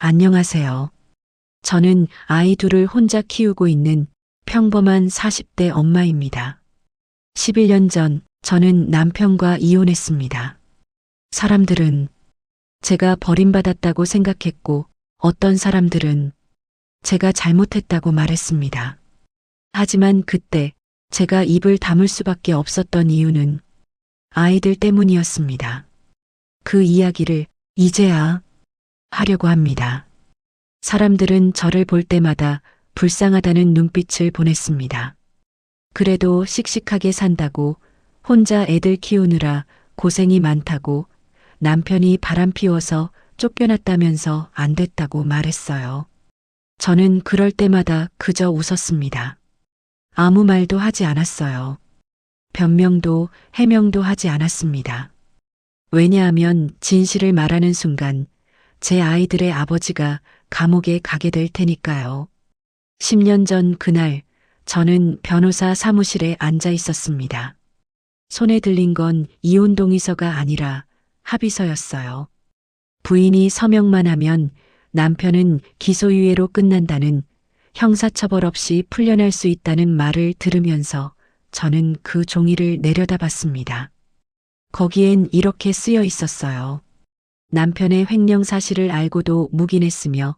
안녕하세요. 저는 아이 둘을 혼자 키우고 있는 평범한 40대 엄마입니다. 11년 전 저는 남편과 이혼했습니다. 사람들은 제가 버림받았다고 생각했고 어떤 사람들은 제가 잘못했다고 말했습니다. 하지만 그때 제가 입을 다물 수밖에 없었던 이유는 아이들 때문이었습니다. 그 이야기를 이제야 하려고 합니다. 사람들은 저를 볼 때마다 불쌍하다는 눈빛을 보냈습니다. 그래도 씩씩하게 산다고, 혼자 애들 키우느라 고생이 많다고, 남편이 바람 피워서 쫓겨났다면서 안 됐다고 말했어요. 저는 그럴 때마다 그저 웃었습니다. 아무 말도 하지 않았어요. 변명도 해명도 하지 않았습니다. 왜냐하면 진실을 말하는 순간 제 아이들의 아버지가 감옥에 가게 될 테니까요. 10년 전 그날 저는 변호사 사무실에 앉아 있었습니다. 손에 들린 건 이혼 동의서가 아니라 합의서였어요. 부인이 서명만 하면 남편은 기소유예로 끝난다는, 형사처벌 없이 풀려날 수 있다는 말을 들으면서 저는 그 종이를 내려다봤습니다. 거기엔 이렇게 쓰여 있었어요. 남편의 횡령 사실을 알고도 묵인했으며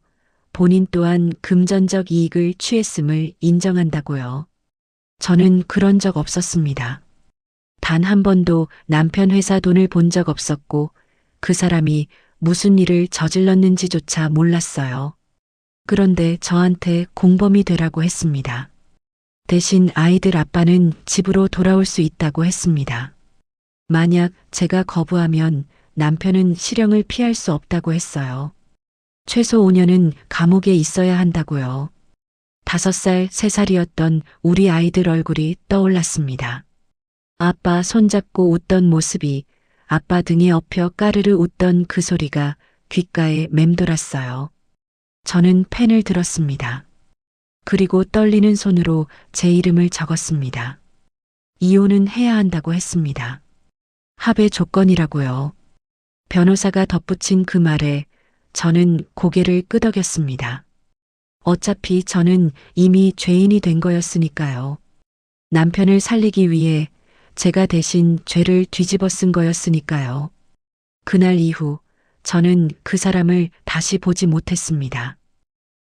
본인 또한 금전적 이익을 취했음을 인정한다고요. 저는 그런 적 없었습니다. 단 한 번도 남편 회사 돈을 본 적 없었고 그 사람이 무슨 일을 저질렀는지조차 몰랐어요. 그런데 저한테 공범이 되라고 했습니다. 대신 아이들 아빠는 집으로 돌아올 수 있다고 했습니다. 만약 제가 거부하면 남편은 실형을 피할 수 없다고 했어요. 최소 5년은 감옥에 있어야 한다고요. 5살, 3살이었던 우리 아이들 얼굴이 떠올랐습니다. 아빠 손잡고 웃던 모습이, 아빠 등에 엎여 까르르 웃던 그 소리가 귓가에 맴돌았어요. 저는 펜을 들었습니다. 그리고 떨리는 손으로 제 이름을 적었습니다. 이혼은 해야 한다고 했습니다. 합의 조건이라고요. 변호사가 덧붙인 그 말에 저는 고개를 끄덕였습니다. 어차피 저는 이미 죄인이 된 거였으니까요. 남편을 살리기 위해 제가 대신 죄를 뒤집어 쓴 거였으니까요. 그날 이후 저는 그 사람을 다시 보지 못했습니다.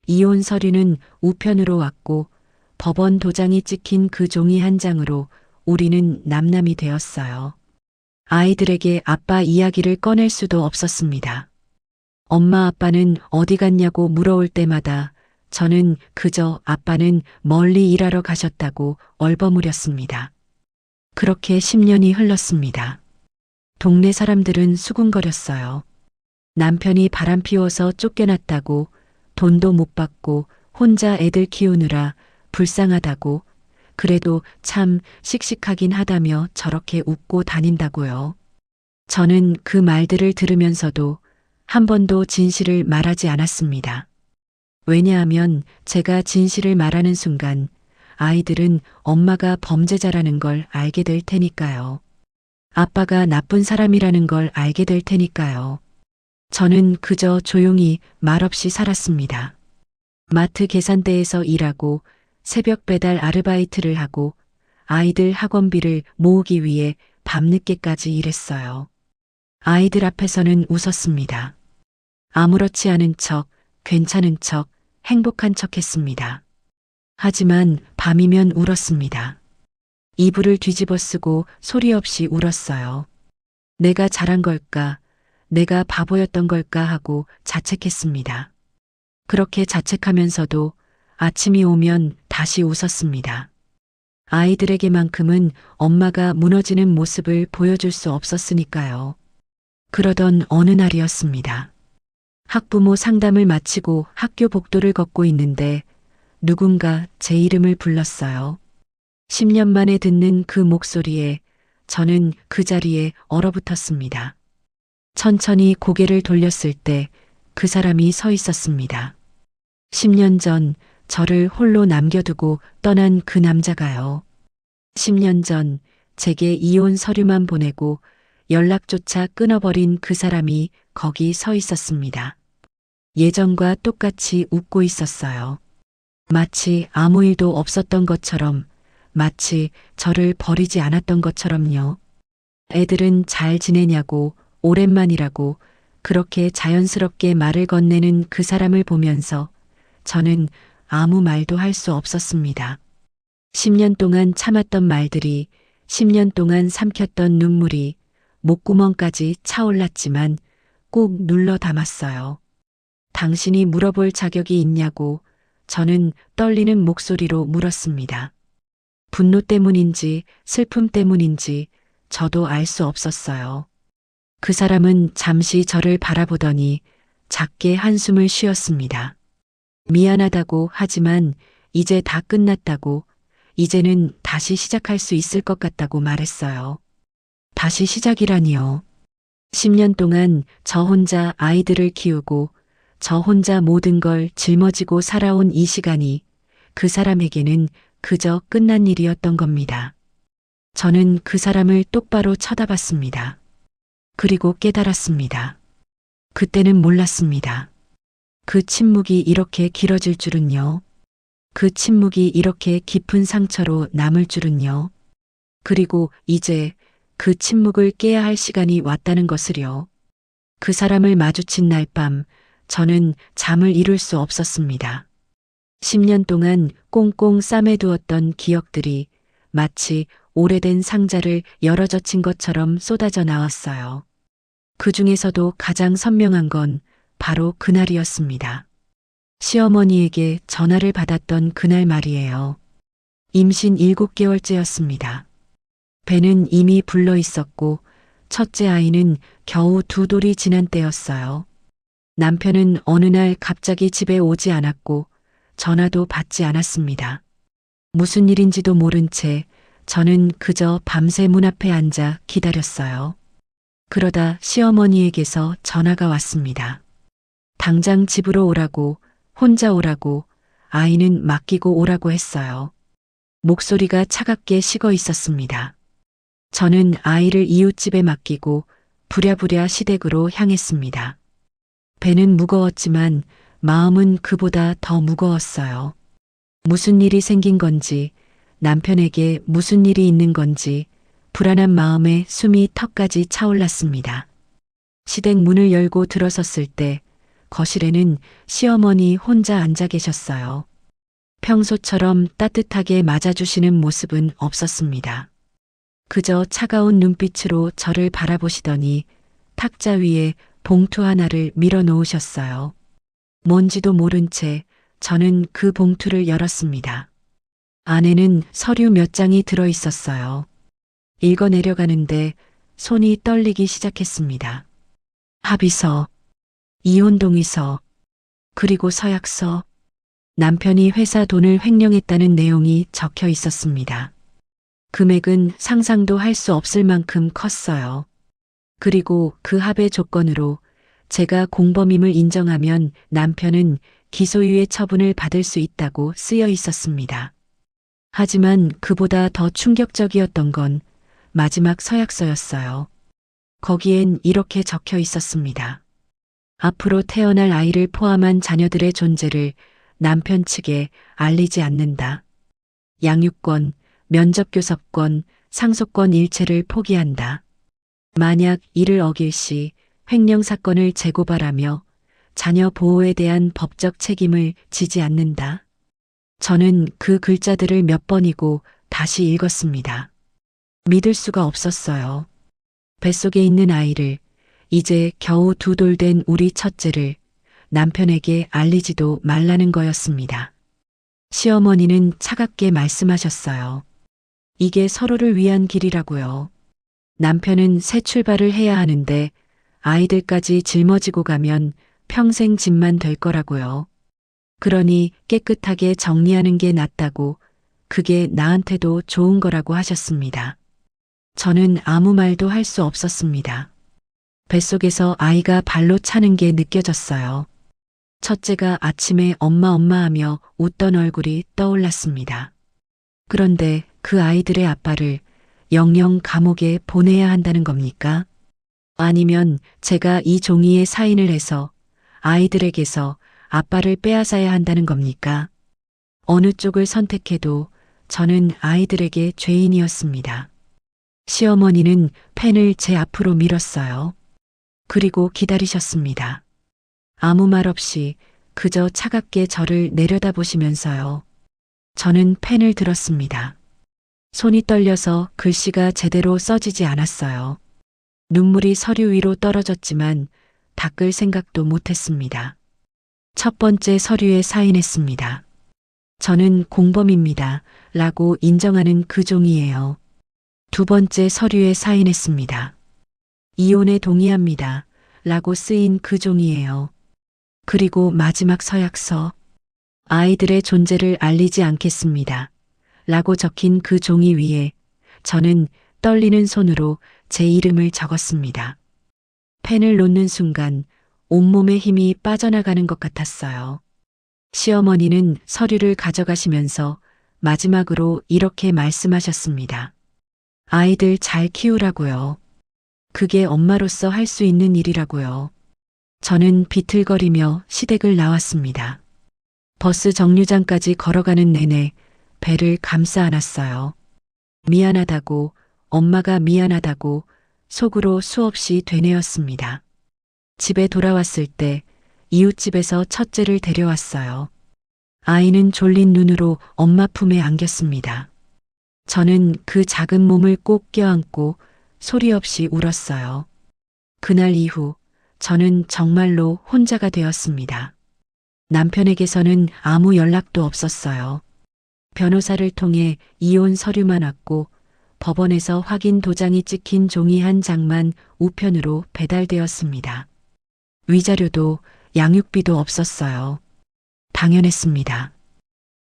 이혼 서류는 우편으로 왔고 법원 도장이 찍힌 그 종이 한 장으로 우리는 남남이 되었어요. 아이들에게 아빠 이야기를 꺼낼 수도 없었습니다. 엄마 아빠는 어디 갔냐고 물어올 때마다 저는 그저 아빠는 멀리 일하러 가셨다고 얼버무렸습니다. 그렇게 10년이 흘렀습니다. 동네 사람들은 수군거렸어요. 남편이 바람 피워서 쫓겨났다고, 돈도 못 받고 혼자 애들 키우느라 불쌍하다고, 그래도 참 씩씩하긴 하다며 저렇게 웃고 다닌다고요. 저는 그 말들을 들으면서도 한 번도 진실을 말하지 않았습니다. 왜냐하면 제가 진실을 말하는 순간 아이들은 엄마가 범죄자라는 걸 알게 될 테니까요. 아빠가 나쁜 사람이라는 걸 알게 될 테니까요. 저는 그저 조용히 말없이 살았습니다. 마트 계산대에서 일하고 새벽 배달 아르바이트를 하고 아이들 학원비를 모으기 위해 밤늦게까지 일했어요. 아이들 앞에서는 웃었습니다. 아무렇지 않은 척, 괜찮은 척, 행복한 척 했습니다. 하지만 밤이면 울었습니다. 이불을 뒤집어 쓰고 소리 없이 울었어요. 내가 잘한 걸까, 내가 바보였던 걸까 하고 자책했습니다. 그렇게 자책하면서도 아침이 오면 다시 웃었습니다. 아이들에게만큼은 엄마가 무너지는 모습을 보여줄 수 없었으니까요. 그러던 어느 날이었습니다. 학부모 상담을 마치고 학교 복도를 걷고 있는데 누군가 제 이름을 불렀어요. 10년 만에 듣는 그 목소리에 저는 그 자리에 얼어붙었습니다. 천천히 고개를 돌렸을 때 그 사람이 서 있었습니다. 10년 전 저를 홀로 남겨두고 떠난 그 남자가요. 10년 전 제게 이혼 서류만 보내고 연락조차 끊어버린 그 사람이 거기 서 있었습니다. 예전과 똑같이 웃고 있었어요. 마치 아무 일도 없었던 것처럼, 마치 저를 버리지 않았던 것처럼요. 애들은 잘 지내냐고, 오랜만이라고, 그렇게 자연스럽게 말을 건네는 그 사람을 보면서 저는 아무 말도 할 수 없었습니다. 10년 동안 참았던 말들이, 10년 동안 삼켰던 눈물이 목구멍까지 차올랐지만 꼭 눌러 담았어요. 당신이 물어볼 자격이 있냐고 저는 떨리는 목소리로 물었습니다. 분노 때문인지 슬픔 때문인지 저도 알 수 없었어요. 그 사람은 잠시 저를 바라보더니 작게 한숨을 쉬었습니다. 미안하다고 하지만 이제 다 끝났다고, 이제는 다시 시작할 수 있을 것 같다고 말했어요. 다시 시작이라니요. 10년 동안 저 혼자 아이들을 키우고 저 혼자 모든 걸 짊어지고 살아온 이 시간이 그 사람에게는 그저 끝난 일이었던 겁니다. 저는 그 사람을 똑바로 쳐다봤습니다. 그리고 깨달았습니다. 그때는 몰랐습니다. 그 침묵이 이렇게 길어질 줄은요. 그 침묵이 이렇게 깊은 상처로 남을 줄은요. 그리고 이제 그 침묵을 깨야 할 시간이 왔다는 것을요. 그 사람을 마주친 날 밤 저는 잠을 이룰 수 없었습니다. 10년 동안 꽁꽁 싸매두었던 기억들이 마치 오래된 상자를 열어젖힌 것처럼 쏟아져 나왔어요. 그 중에서도 가장 선명한 건 바로 그날이었습니다. 시어머니에게 전화를 받았던 그날 말이에요. 임신 7개월째였습니다. 배는 이미 불러 있었고 첫째 아이는 겨우 2돌이 지난 때였어요. 남편은 어느 날 갑자기 집에 오지 않았고 전화도 받지 않았습니다. 무슨 일인지도 모른 채 저는 그저 밤새 문 앞에 앉아 기다렸어요. 그러다 시어머니에게서 전화가 왔습니다. 당장 집으로 오라고, 혼자 오라고, 아이는 맡기고 오라고 했어요. 목소리가 차갑게 식어 있었습니다. 저는 아이를 이웃집에 맡기고 부랴부랴 시댁으로 향했습니다. 배는 무거웠지만 마음은 그보다 더 무거웠어요. 무슨 일이 생긴 건지, 남편에게 무슨 일이 있는 건지 불안한 마음에 숨이 턱까지 차올랐습니다. 시댁 문을 열고 들어섰을 때 거실에는 시어머니 혼자 앉아 계셨어요. 평소처럼 따뜻하게 맞아주시는 모습은 없었습니다. 그저 차가운 눈빛으로 저를 바라보시더니 탁자 위에 봉투 하나를 밀어 놓으셨어요. 뭔지도 모른 채 저는 그 봉투를 열었습니다. 안에는 서류 몇 장이 들어 있었어요. 읽어내려가는데 손이 떨리기 시작했습니다. 합의서, 이혼 동의서, 그리고 서약서, 남편이 회사 돈을 횡령했다는 내용이 적혀 있었습니다. 금액은 상상도 할 수 없을 만큼 컸어요. 그리고 그 합의 조건으로 제가 공범임을 인정하면 남편은 기소유예 처분을 받을 수 있다고 쓰여 있었습니다. 하지만 그보다 더 충격적이었던 건 마지막 서약서였어요. 거기엔 이렇게 적혀 있었습니다. 앞으로 태어날 아이를 포함한 자녀들의 존재를 남편 측에 알리지 않는다. 양육권, 면접교섭권, 상속권 일체를 포기한다. 만약 이를 어길 시 횡령 사건을 재고발하며 자녀 보호에 대한 법적 책임을 지지 않는다. 저는 그 글자들을 몇 번이고 다시 읽었습니다. 믿을 수가 없었어요. 뱃속에 있는 아이를, 이제 겨우 2돌 된 우리 첫째를 남편에게 알리지도 말라는 거였습니다. 시어머니는 차갑게 말씀하셨어요. 이게 서로를 위한 길이라고요. 남편은 새 출발을 해야 하는데 아이들까지 짊어지고 가면 평생 짐만 될 거라고요. 그러니 깨끗하게 정리하는 게 낫다고, 그게 나한테도 좋은 거라고 하셨습니다. 저는 아무 말도 할 수 없었습니다. 뱃속에서 아이가 발로 차는 게 느껴졌어요. 첫째가 아침에 엄마 엄마 하며 웃던 얼굴이 떠올랐습니다. 그런데 그 아이들의 아빠를 영영 감옥에 보내야 한다는 겁니까? 아니면 제가 이 종이에 사인을 해서 아이들에게서 아빠를 빼앗아야 한다는 겁니까? 어느 쪽을 선택해도 저는 아이들에게 죄인이었습니다. 시어머니는 펜을 제 앞으로 밀었어요. 그리고 기다리셨습니다. 아무 말 없이 그저 차갑게 저를 내려다보시면서요. 저는 펜을 들었습니다. 손이 떨려서 글씨가 제대로 써지지 않았어요. 눈물이 서류 위로 떨어졌지만 닦을 생각도 못했습니다. 첫 번째 서류에 사인했습니다. 저는 공범입니다. 라고 인정하는 그 종이에요. 두 번째 서류에 사인했습니다. 이혼에 동의합니다. 라고 쓰인 그 종이에요. 그리고 마지막 서약서. 아이들의 존재를 알리지 않겠습니다. 라고 적힌 그 종이 위에 저는 떨리는 손으로 제 이름을 적었습니다. 펜을 놓는 순간 온몸의 힘이 빠져나가는 것 같았어요. 시어머니는 서류를 가져가시면서 마지막으로 이렇게 말씀하셨습니다. 아이들 잘 키우라고요. 그게 엄마로서 할 수 있는 일이라고요. 저는 비틀거리며 시댁을 나왔습니다. 버스 정류장까지 걸어가는 내내 배를 감싸 안았어요. 미안하다고, 엄마가 미안하다고 속으로 수없이 되뇌었습니다. 집에 돌아왔을 때 이웃집에서 첫째를 데려왔어요. 아이는 졸린 눈으로 엄마 품에 안겼습니다. 저는 그 작은 몸을 꼭 껴안고 소리 없이 울었어요. 그날 이후 저는 정말로 혼자가 되었습니다. 남편에게서는 아무 연락도 없었어요. 변호사를 통해 이혼 서류만 왔고 법원에서 확인 도장이 찍힌 종이 한 장만 우편으로 배달되었습니다. 위자료도 양육비도 없었어요. 당연했습니다.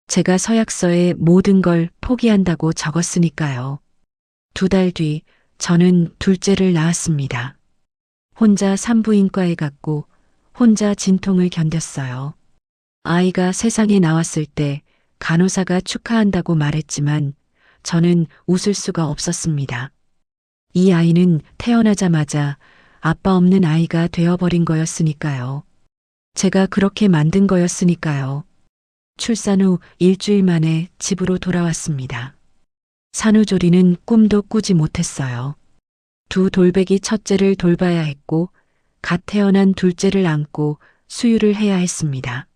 제가 서약서에 모든 걸 포기한다고 적었으니까요. 2달 뒤 저는 둘째를 낳았습니다. 혼자 산부인과에 갔고 혼자 진통을 견뎠어요. 아이가 세상에 나왔을 때 간호사가 축하한다고 말했지만 저는 웃을 수가 없었습니다. 이 아이는 태어나자마자 아빠 없는 아이가 되어버린 거였으니까요. 제가 그렇게 만든 거였으니까요. 출산 후 일주일 만에 집으로 돌아왔습니다. 산후조리는 꿈도 꾸지 못했어요. 2 돌배기 첫째를 돌봐야 했고 갓 태어난 둘째를 안고 수유를 해야 했습니다.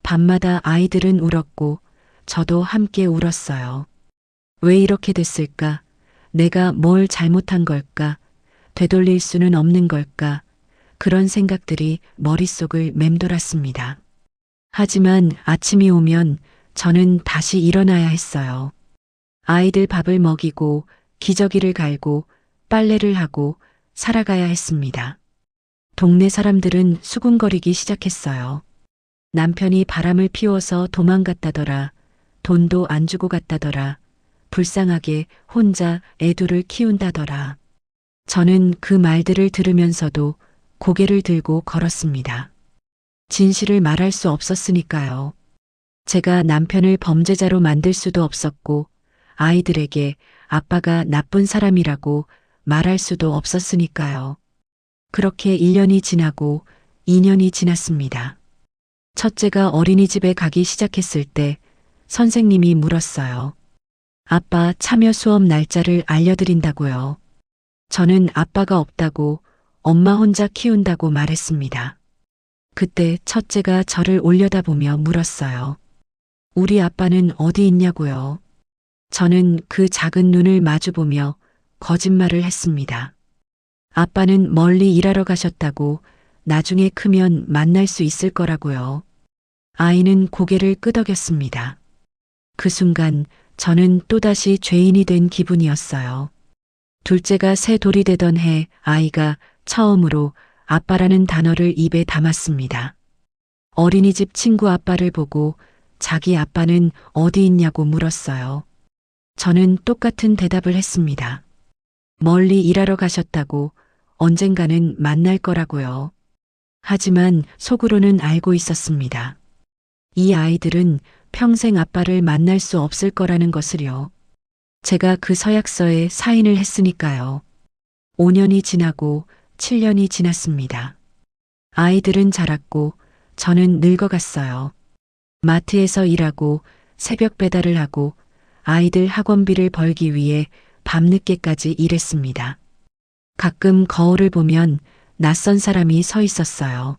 밤마다 아이들은 울었고 저도 함께 울었어요. 왜 이렇게 됐을까? 내가 뭘 잘못한 걸까? 되돌릴 수는 없는 걸까? 그런 생각들이 머릿속을 맴돌았습니다. 하지만 아침이 오면 저는 다시 일어나야 했어요. 아이들 밥을 먹이고 기저귀를 갈고 빨래를 하고 살아가야 했습니다. 동네 사람들은 수군거리기 시작했어요. 남편이 바람을 피워서 도망갔다더라. 돈도 안 주고 갔다더라. 불쌍하게 혼자 애 둘을 키운다더라. 저는 그 말들을 들으면서도 고개를 들고 걸었습니다. 진실을 말할 수 없었으니까요. 제가 남편을 범죄자로 만들 수도 없었고 아이들에게 아빠가 나쁜 사람이라고 말할 수도 없었으니까요. 그렇게 1년이 지나고 2년이 지났습니다. 첫째가 어린이집에 가기 시작했을 때 선생님이 물었어요. 아빠 참여 수업 날짜를 알려드린다고요. 저는 아빠가 없다고 엄마 혼자 키운다고 말했습니다. 그때 첫째가 저를 올려다보며 물었어요. 우리 아빠는 어디 있냐고요. 저는 그 작은 눈을 마주보며 거짓말을 했습니다. 아빠는 멀리 일하러 가셨다고 나중에 크면 만날 수 있을 거라고요. 아이는 고개를 끄덕였습니다. 그 순간 저는 또다시 죄인이 된 기분이었어요. 둘째가 새 돌이 되던 해 아이가 처음으로 아빠라는 단어를 입에 담았습니다. 어린이집 친구 아빠를 보고 자기 아빠는 어디 있냐고 물었어요. 저는 똑같은 대답을 했습니다. 멀리 일하러 가셨다고 언젠가는 만날 거라고요. 하지만 속으로는 알고 있었습니다. 이 아이들은 평생 아빠를 만날 수 없을 거라는 것을요. 제가 그 서약서에 사인을 했으니까요. 5년이 지나고 7년이 지났습니다. 아이들은 자랐고 저는 늙어갔어요. 마트에서 일하고 새벽 배달을 하고 아이들 학원비를 벌기 위해 밤늦게까지 일했습니다. 가끔 거울을 보면 낯선 사람이 서 있었어요.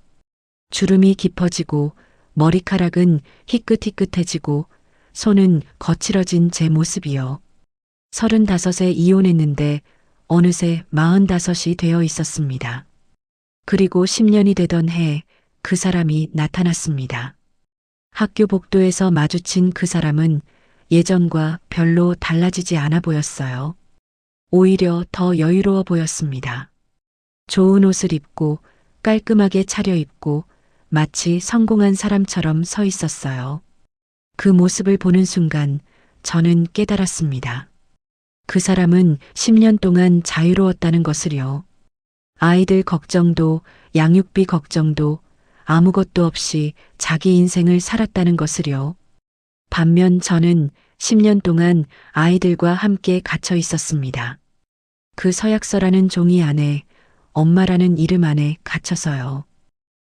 주름이 깊어지고 머리카락은 희끗희끗해지고 손은 거칠어진 제 모습이요. 35에 이혼했는데 어느새 45이 되어 있었습니다. 그리고 10년이 되던 해 그 사람이 나타났습니다. 학교 복도에서 마주친 그 사람은 예전과 별로 달라지지 않아 보였어요. 오히려 더 여유로워 보였습니다. 좋은 옷을 입고 깔끔하게 차려입고 마치 성공한 사람처럼 서 있었어요. 그 모습을 보는 순간 저는 깨달았습니다. 그 사람은 10년 동안 자유로웠다는 것을요. 아이들 걱정도 양육비 걱정도 아무것도 없이 자기 인생을 살았다는 것을요. 반면 저는 10년 동안 아이들과 함께 갇혀 있었습니다. 그 서약서라는 종이 안에 엄마라는 이름 안에 갇혀서요.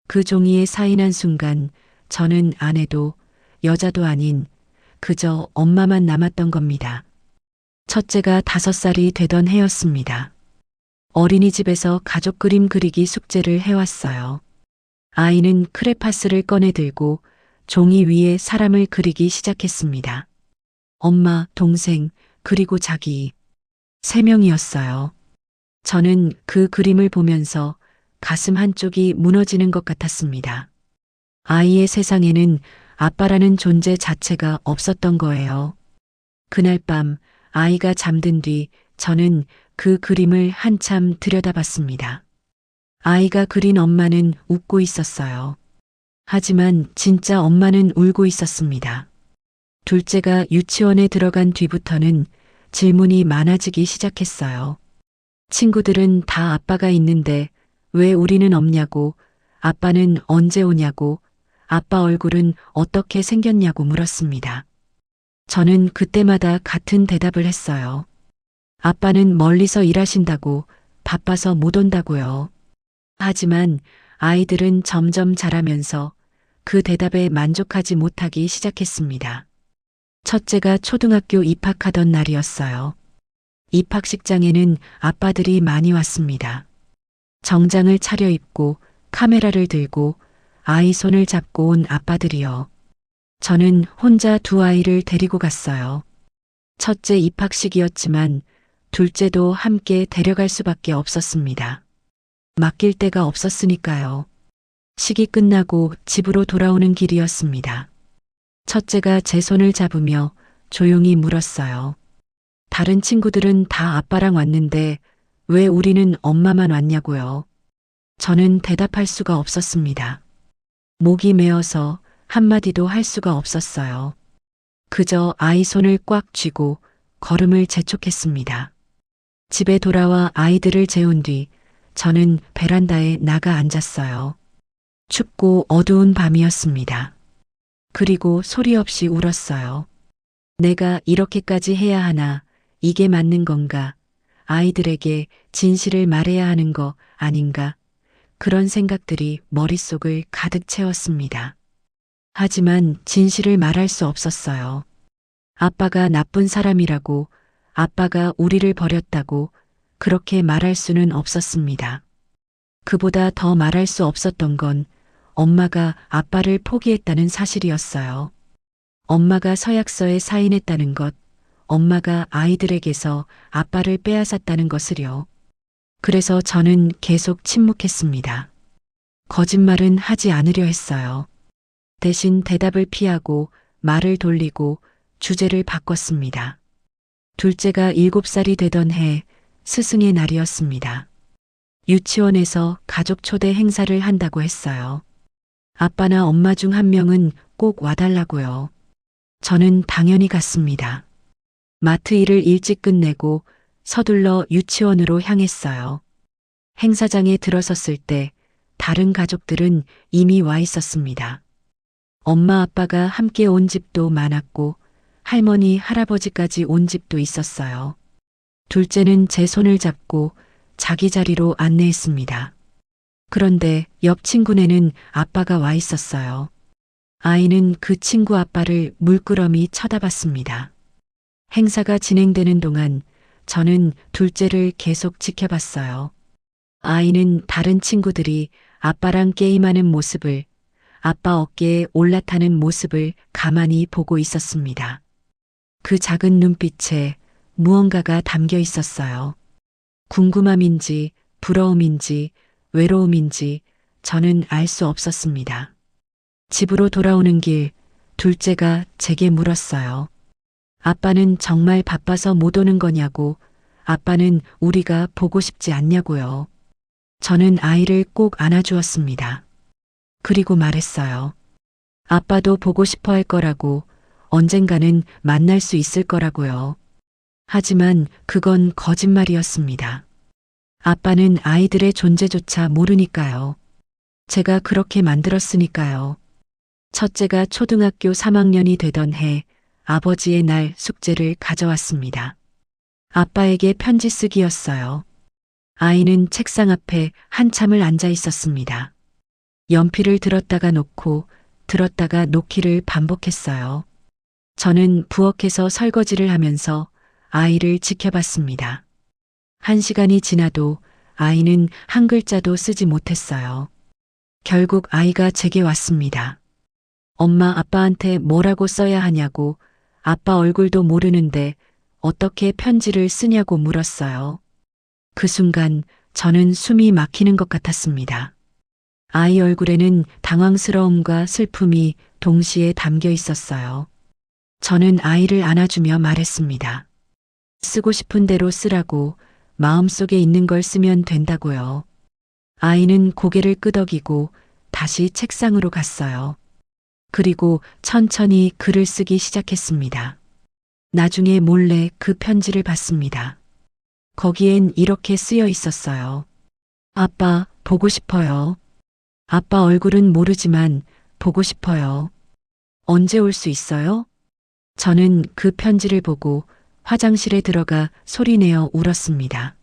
그 종이에 사인한 순간 저는 아내도 여자도 아닌 그저 엄마만 남았던 겁니다. 첫째가 5살이 되던 해였습니다. 어린이집에서 가족 그림 그리기 숙제를 해왔어요. 아이는 크레파스를 꺼내 들고 종이 위에 사람을 그리기 시작했습니다. 엄마, 동생, 그리고 자기. 3명이었어요. 저는 그 그림을 보면서 가슴 한쪽이 무너지는 것 같았습니다. 아이의 세상에는 아빠라는 존재 자체가 없었던 거예요. 그날 밤 아이가 잠든 뒤 저는 그 그림을 한참 들여다봤습니다. 아이가 그린 엄마는 웃고 있었어요. 하지만 진짜 엄마는 울고 있었습니다. 둘째가 유치원에 들어간 뒤부터는 질문이 많아지기 시작했어요. 친구들은 다 아빠가 있는데 왜 우리는 없냐고, 아빠는 언제 오냐고, 아빠 얼굴은 어떻게 생겼냐고 물었습니다. 저는 그때마다 같은 대답을 했어요. 아빠는 멀리서 일하신다고, 바빠서 못 온다고요. 하지만 아이들은 점점 자라면서 그 대답에 만족하지 못하기 시작했습니다. 첫째가 초등학교 입학하던 날이었어요. 입학식장에는 아빠들이 많이 왔습니다. 정장을 차려입고 카메라를 들고 아이 손을 잡고 온 아빠들이요. 저는 혼자 2아이를 데리고 갔어요. 첫째 입학식이었지만 둘째도 함께 데려갈 수밖에 없었습니다. 맡길 데가 없었으니까요. 식이 끝나고 집으로 돌아오는 길이었습니다. 첫째가 제 손을 잡으며 조용히 물었어요. 다른 친구들은 다 아빠랑 왔는데 왜 우리는 엄마만 왔냐고요. 저는 대답할 수가 없었습니다. 목이 메어서 한마디도 할 수가 없었어요. 그저 아이 손을 꽉 쥐고 걸음을 재촉했습니다. 집에 돌아와 아이들을 재운 뒤 저는 베란다에 나가 앉았어요. 춥고 어두운 밤이었습니다. 그리고 소리 없이 울었어요. 내가 이렇게까지 해야 하나? 이게 맞는 건가? 아이들에게 진실을 말해야 하는 거 아닌가? 그런 생각들이 머릿속을 가득 채웠습니다. 하지만 진실을 말할 수 없었어요. 아빠가 나쁜 사람이라고, 아빠가 우리를 버렸다고 그렇게 말할 수는 없었습니다. 그보다 더 말할 수 없었던 건 엄마가 아빠를 포기했다는 사실이었어요. 엄마가 서약서에 사인했다는 것, 엄마가 아이들에게서 아빠를 빼앗았다는 것을요. 그래서 저는 계속 침묵했습니다. 거짓말은 하지 않으려 했어요. 대신 대답을 피하고 말을 돌리고 주제를 바꿨습니다. 둘째가 7살이 되던 해 스승의 날이었습니다. 유치원에서 가족 초대 행사를 한다고 했어요. 아빠나 엄마 중 한 명은 꼭 와달라고요. 저는 당연히 갔습니다. 마트 일을 일찍 끝내고 서둘러 유치원으로 향했어요. 행사장에 들어섰을 때 다른 가족들은 이미 와 있었습니다. 엄마 아빠가 함께 온 집도 많았고 할머니 할아버지까지 온 집도 있었어요. 둘째는 제 손을 잡고 자기 자리로 안내했습니다. 그런데 옆 친구네는 아빠가 와 있었어요. 아이는 그 친구 아빠를 물끄러미 쳐다봤습니다. 행사가 진행되는 동안 저는 둘째를 계속 지켜봤어요. 아이는 다른 친구들이 아빠랑 게임하는 모습을, 아빠 어깨에 올라타는 모습을 가만히 보고 있었습니다. 그 작은 눈빛에 무언가가 담겨 있었어요. 궁금함인지, 부러움인지, 외로움인지 저는 알 수 없었습니다. 집으로 돌아오는 길, 둘째가 제게 물었어요. 아빠는 정말 바빠서 못 오는 거냐고, 아빠는 우리가 보고 싶지 않냐고요. 저는 아이를 꼭 안아주었습니다. 그리고 말했어요. 아빠도 보고 싶어 할 거라고, 언젠가는 만날 수 있을 거라고요. 하지만 그건 거짓말이었습니다. 아빠는 아이들의 존재조차 모르니까요. 제가 그렇게 만들었으니까요. 첫째가 초등학교 3학년이 되던 해 아버지의 날 숙제를 가져왔습니다. 아빠에게 편지 쓰기였어요. 아이는 책상 앞에 한참을 앉아 있었습니다. 연필을 들었다가 놓고 들었다가 놓기를 반복했어요. 저는 부엌에서 설거지를 하면서 아이를 지켜봤습니다. 1시간이 지나도 아이는 한 글자도 쓰지 못했어요. 결국 아이가 제게 왔습니다. 엄마, 아빠한테 뭐라고 써야 하냐고, 아빠 얼굴도 모르는데 어떻게 편지를 쓰냐고 물었어요. 그 순간 저는 숨이 막히는 것 같았습니다. 아이 얼굴에는 당황스러움과 슬픔이 동시에 담겨 있었어요. 저는 아이를 안아주며 말했습니다. 쓰고 싶은 대로 쓰라고, 마음속에 있는 걸 쓰면 된다고요. 아이는 고개를 끄덕이고 다시 책상으로 갔어요. 그리고 천천히 글을 쓰기 시작했습니다. 나중에 몰래 그 편지를 봤습니다. 거기엔 이렇게 쓰여 있었어요. 아빠, 보고 싶어요. 아빠 얼굴은 모르지만 보고 싶어요. 언제 올 수 있어요? 저는 그 편지를 보고 화장실에 들어가 소리내어 울었습니다.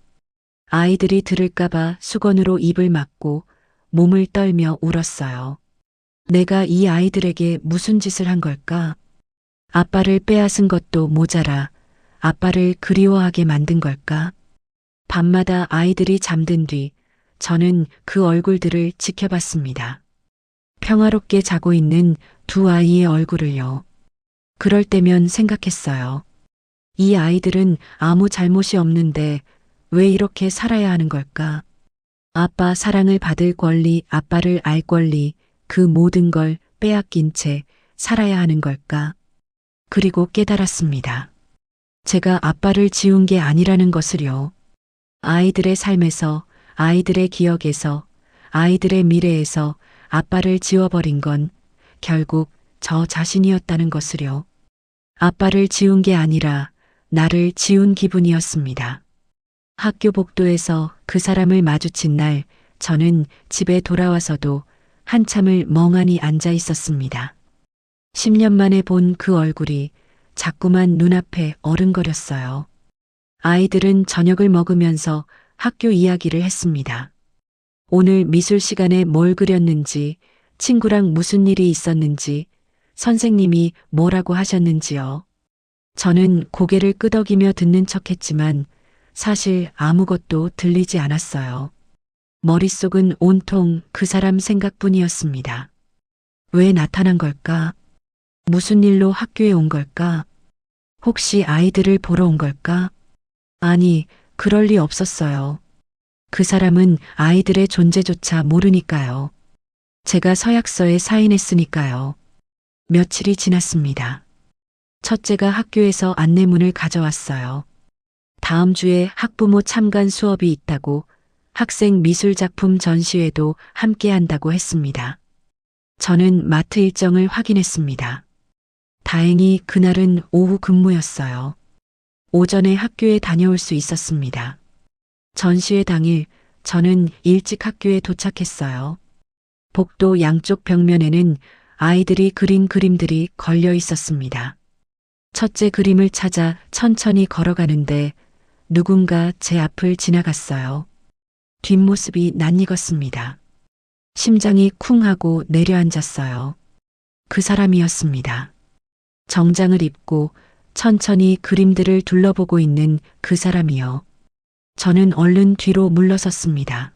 아이들이 들을까봐 수건으로 입을 막고 몸을 떨며 울었어요. 내가 이 아이들에게 무슨 짓을 한 걸까? 아빠를 빼앗은 것도 모자라 아빠를 그리워하게 만든 걸까? 밤마다 아이들이 잠든 뒤 저는 그 얼굴들을 지켜봤습니다. 평화롭게 자고 있는 두 아이의 얼굴을요. 그럴 때면 생각했어요. 이 아이들은 아무 잘못이 없는데 왜 이렇게 살아야 하는 걸까? 아빠 사랑을 받을 권리, 아빠를 알 권리, 그 모든 걸 빼앗긴 채 살아야 하는 걸까? 그리고 깨달았습니다. 제가 아빠를 지운 게 아니라는 것을요. 아이들의 삶에서, 아이들의 기억에서, 아이들의 미래에서 아빠를 지워버린 건 결국 저 자신이었다는 것을요. 아빠를 지운 게 아니라 나를 지운 기분이었습니다. 학교 복도에서 그 사람을 마주친 날 저는 집에 돌아와서도 한참을 멍하니 앉아 있었습니다. 10년 만에 본 그 얼굴이 자꾸만 눈앞에 어른거렸어요. 아이들은 저녁을 먹으면서 학교 이야기를 했습니다. 오늘 미술 시간에 뭘 그렸는지, 친구랑 무슨 일이 있었는지, 선생님이 뭐라고 하셨는지요. 저는 고개를 끄덕이며 듣는 척했지만 사실 아무것도 들리지 않았어요. 머릿속은 온통 그 사람 생각뿐이었습니다. 왜 나타난 걸까? 무슨 일로 학교에 온 걸까? 혹시 아이들을 보러 온 걸까? 아니, 그럴 리 없었어요. 그 사람은 아이들의 존재조차 모르니까요. 제가 서약서에 사인했으니까요. 며칠이 지났습니다. 첫째가 학교에서 안내문을 가져왔어요. 다음 주에 학부모 참관 수업이 있다고, 학생 미술작품 전시회도 함께 한다고 했습니다. 저는 마트 일정을 확인했습니다. 다행히 그날은 오후 근무였어요. 오전에 학교에 다녀올 수 있었습니다. 전시회 당일 저는 일찍 학교에 도착했어요. 복도 양쪽 벽면에는 아이들이 그린 그림들이 걸려 있었습니다. 첫째 그림을 찾아 천천히 걸어가는데 누군가 제 앞을 지나갔어요. 뒷모습이 낯익었습니다. 심장이 쿵 하고 내려앉았어요. 그 사람이었습니다. 정장을 입고 천천히 그림들을 둘러보고 있는 그 사람이요. 저는 얼른 뒤로 물러섰습니다.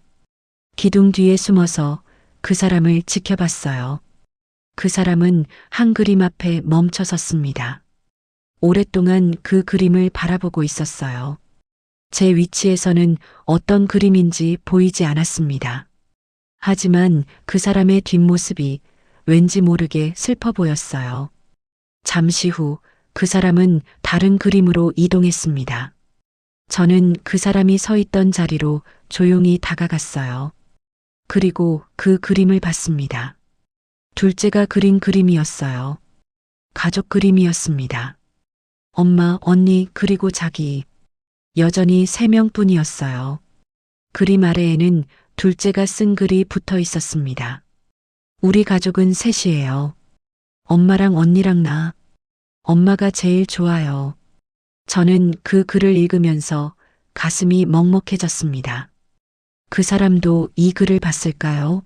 기둥 뒤에 숨어서 그 사람을 지켜봤어요. 그 사람은 한 그림 앞에 멈춰 섰습니다. 오랫동안 그 그림을 바라보고 있었어요. 제 위치에서는 어떤 그림인지 보이지 않았습니다. 하지만 그 사람의 뒷모습이 왠지 모르게 슬퍼 보였어요. 잠시 후 그 사람은 다른 그림으로 이동했습니다. 저는 그 사람이 서 있던 자리로 조용히 다가갔어요. 그리고 그 그림을 봤습니다. 둘째가 그린 그림이었어요. 가족 그림이었습니다. 엄마, 언니, 그리고 자기. 여전히 3명뿐이었어요. 그림 아래에는 둘째가 쓴 글이 붙어 있었습니다. 우리 가족은 셋이에요. 엄마랑 언니랑 나. 엄마가 제일 좋아요. 저는 그 글을 읽으면서 가슴이 먹먹해졌습니다. 그 사람도 이 글을 봤을까요?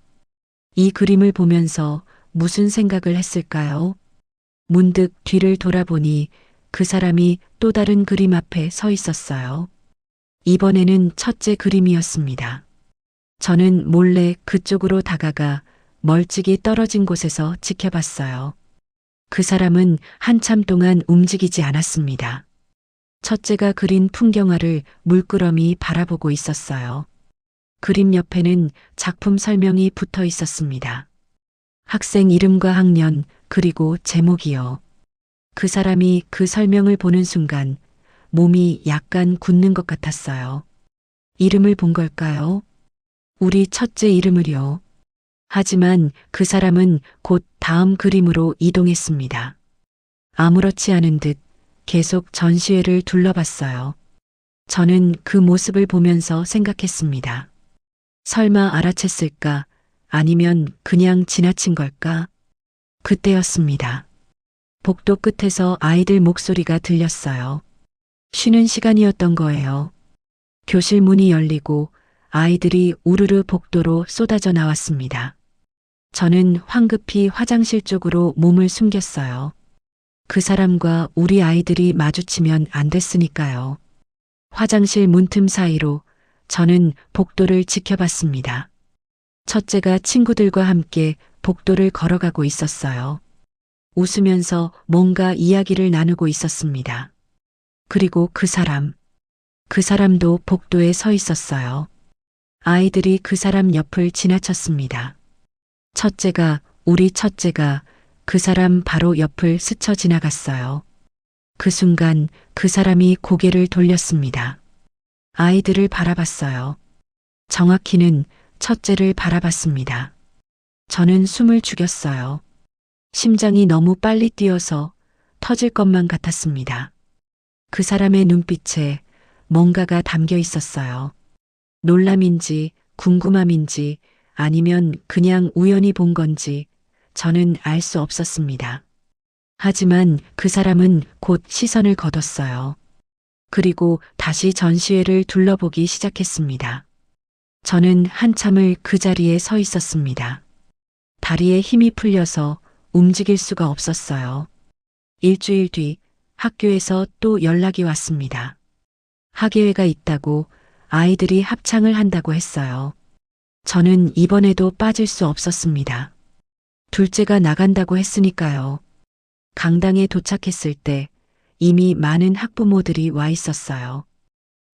이 그림을 보면서 무슨 생각을 했을까요? 문득 뒤를 돌아보니 그 사람이 또 다른 그림 앞에 서 있었어요. 이번에는 첫째 그림이었습니다. 저는 몰래 그쪽으로 다가가 멀찍이 떨어진 곳에서 지켜봤어요. 그 사람은 한참 동안 움직이지 않았습니다. 첫째가 그린 풍경화를 물끄러미 바라보고 있었어요. 그림 옆에는 작품 설명이 붙어 있었습니다. 학생 이름과 학년, 그리고 제목이요. 그 사람이 그 설명을 보는 순간 몸이 약간 굳는 것 같았어요. 이름을 본 걸까요? 우리 첫째 이름을요. 하지만 그 사람은 곧 다음 그림으로 이동했습니다. 아무렇지 않은 듯 계속 전시회를 둘러봤어요. 저는 그 모습을 보면서 생각했습니다. 설마 알아챘을까? 아니면 그냥 지나친 걸까? 그때였습니다. 복도 끝에서 아이들 목소리가 들렸어요. 쉬는 시간이었던 거예요. 교실 문이 열리고 아이들이 우르르 복도로 쏟아져 나왔습니다. 저는 황급히 화장실 쪽으로 몸을 숨겼어요. 그 사람과 우리 아이들이 마주치면 안 됐으니까요. 화장실 문틈 사이로 저는 복도를 지켜봤습니다. 첫째가 친구들과 함께 복도를 걸어가고 있었어요. 웃으면서 뭔가 이야기를 나누고 있었습니다. 그리고 그 사람도 복도에 서 있었어요. 아이들이 그 사람 옆을 지나쳤습니다. 우리 첫째가 그 사람 바로 옆을 스쳐 지나갔어요. 그 순간 그 사람이 고개를 돌렸습니다. 아이들을 바라봤어요. 정확히는 첫째를 바라봤습니다. 저는 숨을 죽였어요. 심장이 너무 빨리 뛰어서 터질 것만 같았습니다. 그 사람의 눈빛에 뭔가가 담겨 있었어요. 놀람인지 궁금함인지 아니면 그냥 우연히 본 건지 저는 알 수 없었습니다. 하지만 그 사람은 곧 시선을 거뒀어요. 그리고 다시 전시회를 둘러보기 시작했습니다. 저는 한참을 그 자리에 서 있었습니다. 다리에 힘이 풀려서 움직일 수가 없었어요. 일주일 뒤 학교에서 또 연락이 왔습니다. 학예회가 있다고 아이들이 합창을 한다고 했어요. 저는 이번에도 빠질 수 없었습니다. 둘째가 나간다고 했으니까요. 강당에 도착했을 때 이미 많은 학부모들이 와 있었어요.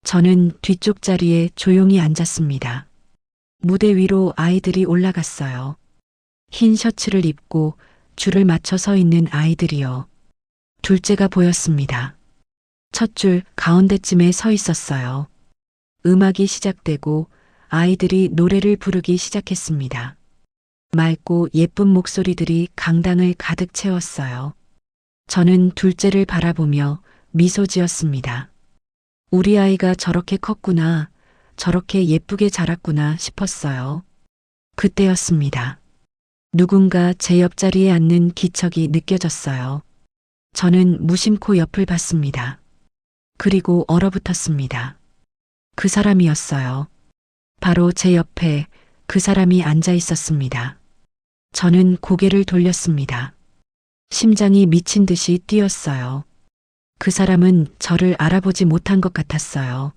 저는 뒤쪽 자리에 조용히 앉았습니다. 무대 위로 아이들이 올라갔어요. 흰 셔츠를 입고 줄을 맞춰 서 있는 아이들이요. 둘째가 보였습니다. 첫 줄 가운데쯤에 서 있었어요. 음악이 시작되고 아이들이 노래를 부르기 시작했습니다. 맑고 예쁜 목소리들이 강당을 가득 채웠어요. 저는 둘째를 바라보며 미소 지었습니다. 우리 아이가 저렇게 컸구나, 저렇게 예쁘게 자랐구나 싶었어요. 그때였습니다. 누군가 제 옆자리에 앉는 기척이 느껴졌어요. 저는 무심코 옆을 봤습니다. 그리고 얼어붙었습니다. 그 사람이었어요. 바로 제 옆에 그 사람이 앉아 있었습니다. 저는 고개를 돌렸습니다. 심장이 미친 듯이 뛰었어요. 그 사람은 저를 알아보지 못한 것 같았어요.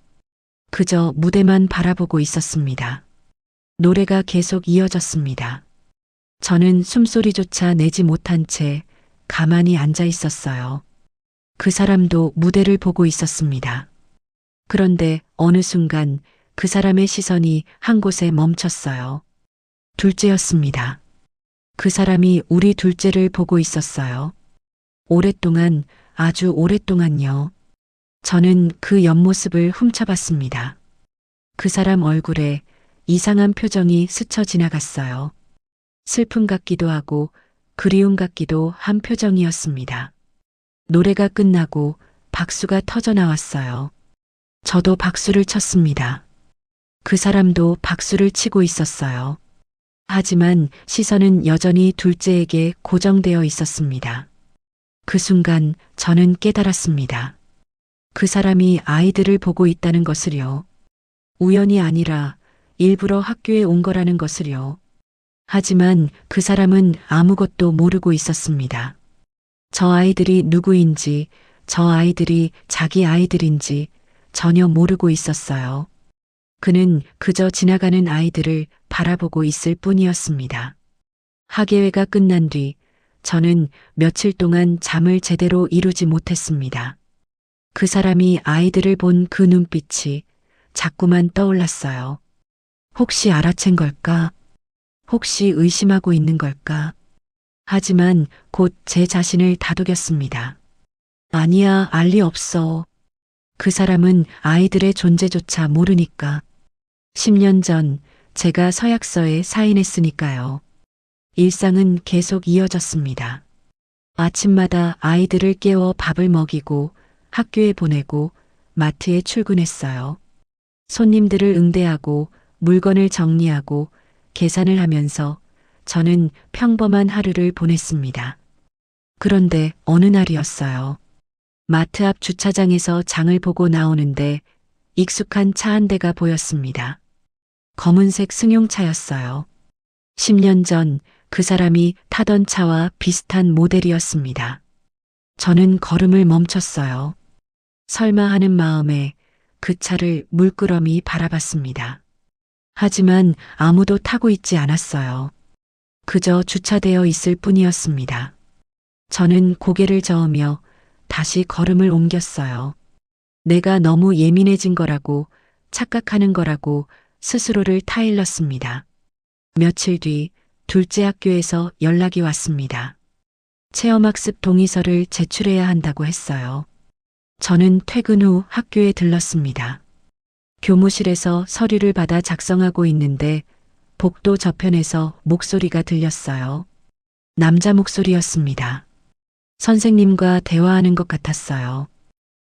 그저 무대만 바라보고 있었습니다. 노래가 계속 이어졌습니다. 저는 숨소리조차 내지 못한 채 가만히 앉아 있었어요. 그 사람도 무대를 보고 있었습니다. 그런데 어느 순간 그 사람의 시선이 한 곳에 멈췄어요. 둘째였습니다. 그 사람이 우리 둘째를 보고 있었어요. 오랫동안, 아주 오랫동안요. 저는 그 옆모습을 훔쳐봤습니다. 그 사람 얼굴에 이상한 표정이 스쳐 지나갔어요. 슬픔 같기도 하고 그리움 같기도 한 표정이었습니다. 노래가 끝나고 박수가 터져 나왔어요. 저도 박수를 쳤습니다. 그 사람도 박수를 치고 있었어요. 하지만 시선은 여전히 둘째에게 고정되어 있었습니다. 그 순간 저는 깨달았습니다. 그 사람이 아이들을 보고 있다는 것을요. 우연이 아니라 일부러 학교에 온 거라는 것을요. 하지만 그 사람은 아무것도 모르고 있었습니다. 저 아이들이 누구인지, 저 아이들이 자기 아이들인지 전혀 모르고 있었어요. 그는 그저 지나가는 아이들을 바라보고 있을 뿐이었습니다. 학예회가 끝난 뒤 저는 며칠 동안 잠을 제대로 이루지 못했습니다. 그 사람이 아이들을 본 그 눈빛이 자꾸만 떠올랐어요. 혹시 알아챈 걸까? 혹시 의심하고 있는 걸까? 하지만 곧 제 자신을 다독였습니다. 아니야, 알 리 없어. 그 사람은 아이들의 존재조차 모르니까. 10년 전 제가 서약서에 사인했으니까요. 일상은 계속 이어졌습니다. 아침마다 아이들을 깨워 밥을 먹이고 학교에 보내고 마트에 출근했어요. 손님들을 응대하고 물건을 정리하고 계산을 하면서 저는 평범한 하루를 보냈습니다. 그런데 어느 날이었어요. 마트 앞 주차장에서 장을 보고 나오는데 익숙한 차 한 대가 보였습니다. 검은색 승용차였어요. 10년 전 그 사람이 타던 차와 비슷한 모델이었습니다. 저는 걸음을 멈췄어요. 설마 하는 마음에 그 차를 물끄러미 바라봤습니다. 하지만 아무도 타고 있지 않았어요. 그저 주차되어 있을 뿐이었습니다. 저는 고개를 저으며 다시 걸음을 옮겼어요. 내가 너무 예민해진 거라고, 착각하는 거라고 스스로를 타일렀습니다. 며칠 뒤 둘째 학교에서 연락이 왔습니다. 체험학습 동의서를 제출해야 한다고 했어요. 저는 퇴근 후 학교에 들렀습니다. 교무실에서 서류를 받아 작성하고 있는데 복도 저편에서 목소리가 들렸어요. 남자 목소리였습니다. 선생님과 대화하는 것 같았어요.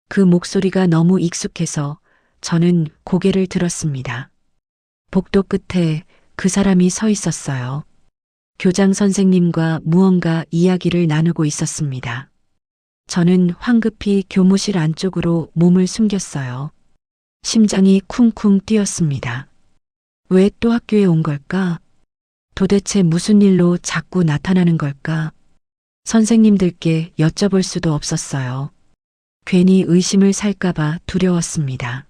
그 목소리가 너무 익숙해서 저는 고개를 들었습니다. 복도 끝에 그 사람이 서 있었어요. 교장 선생님과 무언가 이야기를 나누고 있었습니다. 저는 황급히 교무실 안쪽으로 몸을 숨겼어요. 심장이 쿵쿵 뛰었습니다. 왜 또 학교에 온 걸까? 도대체 무슨 일로 자꾸 나타나는 걸까? 선생님들께 여쭤볼 수도 없었어요. 괜히 의심을 살까봐 두려웠습니다.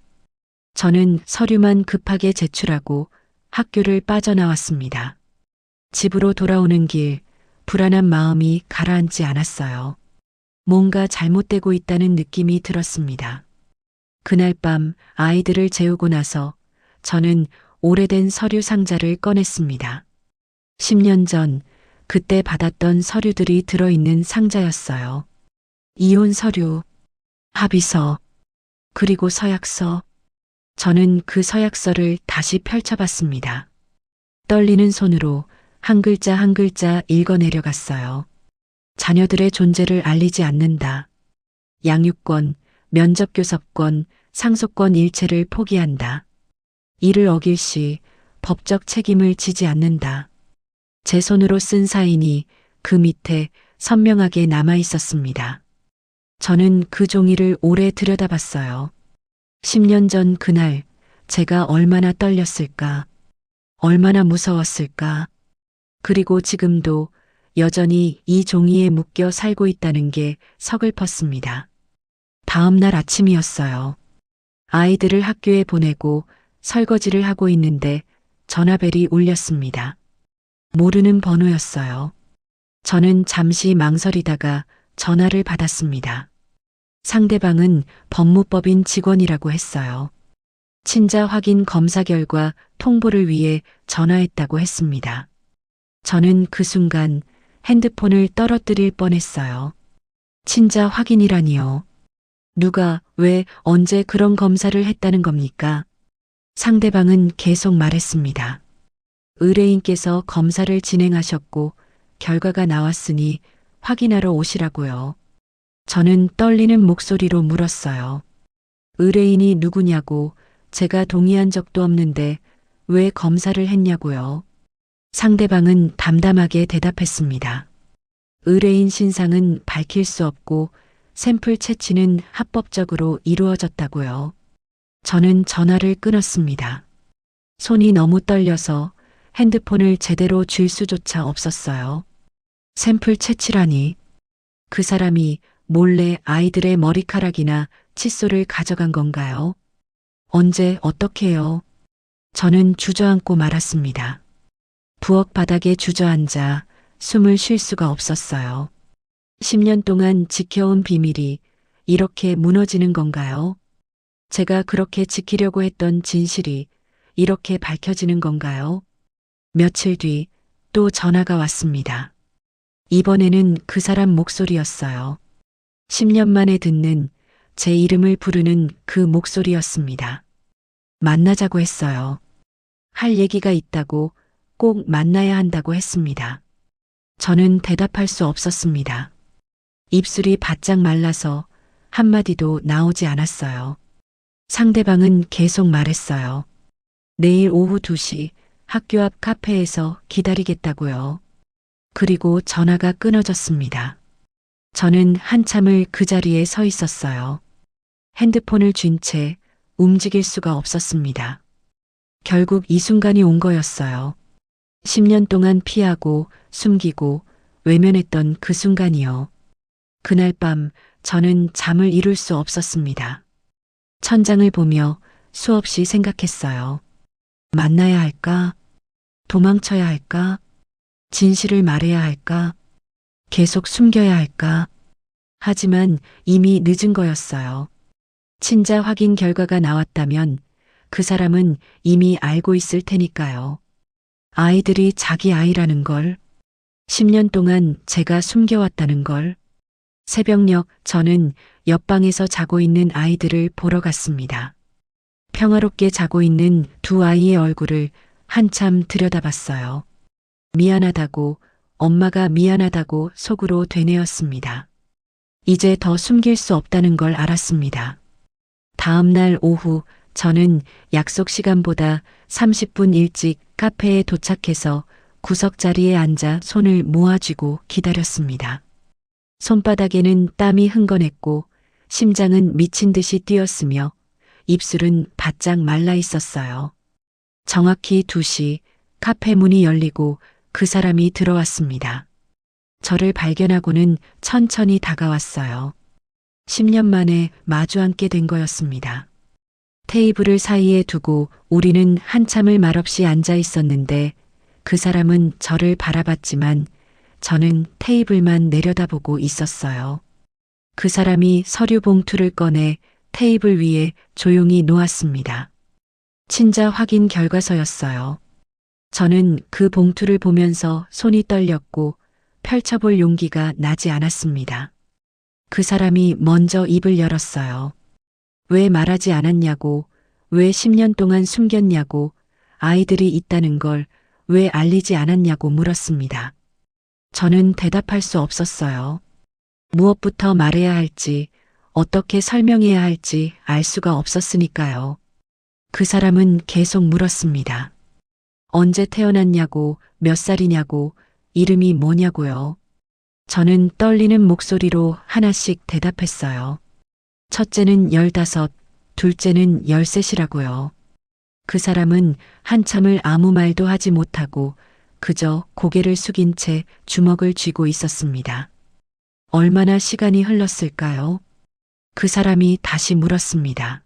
저는 서류만 급하게 제출하고 학교를 빠져나왔습니다. 집으로 돌아오는 길, 불안한 마음이 가라앉지 않았어요. 뭔가 잘못되고 있다는 느낌이 들었습니다. 그날 밤 아이들을 재우고 나서 저는 오래된 서류 상자를 꺼냈습니다. 10년 전 그때 받았던 서류들이 들어있는 상자였어요. 이혼 서류, 합의서, 그리고 서약서. 저는 그 서약서를 다시 펼쳐봤습니다. 떨리는 손으로 한 글자 한 글자 읽어내려갔어요. 자녀들의 존재를 알리지 않는다. 양육권, 면접교섭권, 상속권 일체를 포기한다. 이를 어길 시 법적 책임을 지지 않는다. 제 손으로 쓴 사인이 그 밑에 선명하게 남아 있었습니다. 저는 그 종이를 오래 들여다봤어요. 10년 전 그날 제가 얼마나 떨렸을까? 얼마나 무서웠을까. 그리고 지금도 여전히 이 종이에 묶여 살고 있다는 게 서글펐습니다. 다음 날 아침이었어요. 아이들을 학교에 보내고 설거지를 하고 있는데 전화벨이 울렸습니다. 모르는 번호였어요. 저는 잠시 망설이다가 전화를 받았습니다. 상대방은 법무법인 직원이라고 했어요. 친자 확인 검사 결과 통보를 위해 전화했다고 했습니다. 저는 그 순간 핸드폰을 떨어뜨릴 뻔했어요. 친자 확인이라니요. 누가, 왜, 언제 그런 검사를 했다는 겁니까? 상대방은 계속 말했습니다. 의뢰인께서 검사를 진행하셨고 결과가 나왔으니 확인하러 오시라고요. 저는 떨리는 목소리로 물었어요. 의뢰인이 누구냐고, 제가 동의한 적도 없는데 왜 검사를 했냐고요. 상대방은 담담하게 대답했습니다. 의뢰인 신상은 밝힐 수 없고 샘플 채취는 합법적으로 이루어졌다고요. 저는 전화를 끊었습니다. 손이 너무 떨려서 핸드폰을 제대로 쥘 수조차 없었어요. 샘플 채취라니. 그 사람이 몰래 아이들의 머리카락이나 칫솔을 가져간 건가요? 언제, 어떻게요? 저는 주저앉고 말았습니다. 부엌 바닥에 주저앉아 숨을 쉴 수가 없었어요. 10년 동안 지켜온 비밀이 이렇게 무너지는 건가요? 제가 그렇게 지키려고 했던 진실이 이렇게 밝혀지는 건가요? 며칠 뒤 또 전화가 왔습니다. 이번에는 그 사람 목소리였어요. 10년 만에 듣는 제 이름을 부르는 그 목소리였습니다. 만나자고 했어요. 할 얘기가 있다고, 꼭 만나야 한다고 했습니다. 저는 대답할 수 없었습니다. 입술이 바짝 말라서 한마디도 나오지 않았어요. 상대방은 계속 말했어요. 내일 오후 2시 학교 앞 카페에서 기다리겠다고요. 그리고 전화가 끊어졌습니다. 저는 한참을 그 자리에 서 있었어요. 핸드폰을 쥔 채 움직일 수가 없었습니다. 결국 이 순간이 온 거였어요. 10년 동안 피하고 숨기고 외면했던 그 순간이요. 그날 밤 저는 잠을 이룰 수 없었습니다. 천장을 보며 수없이 생각했어요. 만나야 할까? 도망쳐야 할까? 진실을 말해야 할까? 계속 숨겨야 할까? 하지만 이미 늦은 거였어요. 친자 확인 결과가 나왔다면 그 사람은 이미 알고 있을 테니까요. 아이들이 자기 아이라는 걸, 10년 동안 제가 숨겨왔다는 걸. 새벽녘 저는 옆방에서 자고 있는 아이들을 보러 갔습니다. 평화롭게 자고 있는 두 아이의 얼굴을 한참 들여다봤어요. 미안하다고, 엄마가 미안하다고 속으로 되뇌었습니다. 이제 더 숨길 수 없다는 걸 알았습니다. 다음 날 오후 저는 약속 시간보다 30분 일찍 카페에 도착해서 구석자리에 앉아 손을 모아쥐고 기다렸습니다. 손바닥에는 땀이 흥건했고 심장은 미친 듯이 뛰었으며 입술은 바짝 말라 있었어요. 정확히 2시 카페 문이 열리고 그 사람이 들어왔습니다. 저를 발견하고는 천천히 다가왔어요. 10년 만에 마주 앉게 된 거였습니다. 테이블을 사이에 두고 우리는 한참을 말없이 앉아 있었는데 그 사람은 저를 바라봤지만 저는 테이블만 내려다보고 있었어요. 그 사람이 서류 봉투를 꺼내 테이블 위에 조용히 놓았습니다. 친자 확인 결과서였어요. 저는 그 봉투를 보면서 손이 떨렸고 펼쳐볼 용기가 나지 않았습니다. 그 사람이 먼저 입을 열었어요. 왜 말하지 않았냐고, 왜 10년 동안 숨겼냐고, 아이들이 있다는 걸 왜 알리지 않았냐고 물었습니다. 저는 대답할 수 없었어요. 무엇부터 말해야 할지, 어떻게 설명해야 할지 알 수가 없었으니까요. 그 사람은 계속 물었습니다. 언제 태어났냐고, 몇 살이냐고, 이름이 뭐냐고요. 저는 떨리는 목소리로 하나씩 대답했어요. 첫째는 15, 둘째는 13이라고요. 그 사람은 한참을 아무 말도 하지 못하고 그저 고개를 숙인 채 주먹을 쥐고 있었습니다. 얼마나 시간이 흘렀을까요? 그 사람이 다시 물었습니다.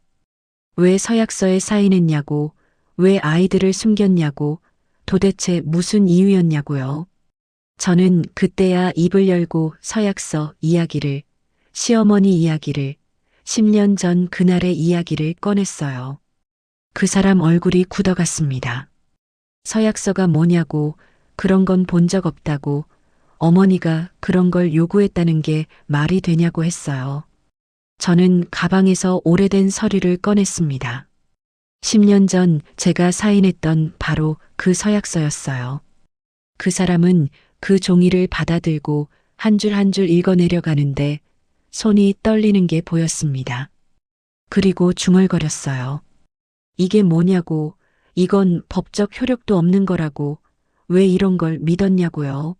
왜 서약서에 사인했냐고, 왜 아이들을 숨겼냐고, 도대체 무슨 이유였냐고요. 저는 그때야 입을 열고 서약서 이야기를, 시어머니 이야기를, 10년 전 그날의 이야기를 꺼냈어요. 그 사람 얼굴이 굳어갔습니다. 서약서가 뭐냐고, 그런 건 본 적 없다고, 어머니가 그런 걸 요구했다는 게 말이 되냐고 했어요. 저는 가방에서 오래된 서류를 꺼냈습니다. 10년 전 제가 사인했던 바로 그 서약서였어요. 그 사람은 그 종이를 받아들고 한 줄 한 줄 읽어내려가는데 손이 떨리는 게 보였습니다. 그리고 중얼거렸어요. 이게 뭐냐고, 이건 법적 효력도 없는 거라고, 왜 이런 걸 믿었냐고요.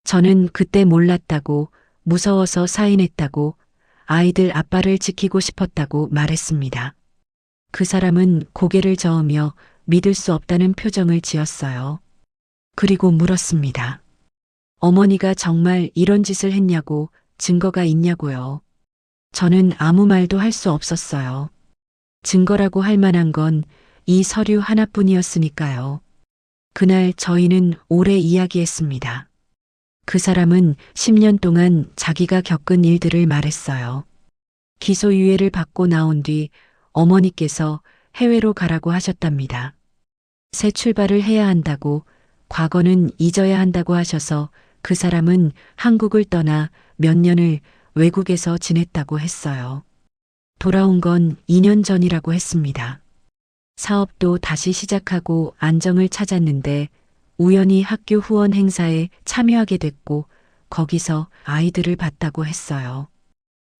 저는 그때 몰랐다고, 무서워서 사인했다고, 아이들 아빠를 지키고 싶었다고 말했습니다. 그 사람은 고개를 저으며 믿을 수 없다는 표정을 지었어요. 그리고 물었습니다. 어머니가 정말 이런 짓을 했냐고, 증거가 있냐고요. 저는 아무 말도 할 수 없었어요. 증거라고 할 만한 건 이 서류 하나뿐이었으니까요. 그날 저희는 오래 이야기했습니다. 그 사람은 10년 동안 자기가 겪은 일들을 말했어요. 기소유예를 받고 나온 뒤 어머니께서 해외로 가라고 하셨답니다. 새 출발을 해야 한다고, 과거는 잊어야 한다고 하셔서 그 사람은 한국을 떠나 몇 년을 외국에서 지냈다고 했어요. 돌아온 건 2년 전이라고 했습니다. 사업도 다시 시작하고 안정을 찾았는데 우연히 학교 후원 행사에 참여하게 됐고 거기서 아이들을 봤다고 했어요.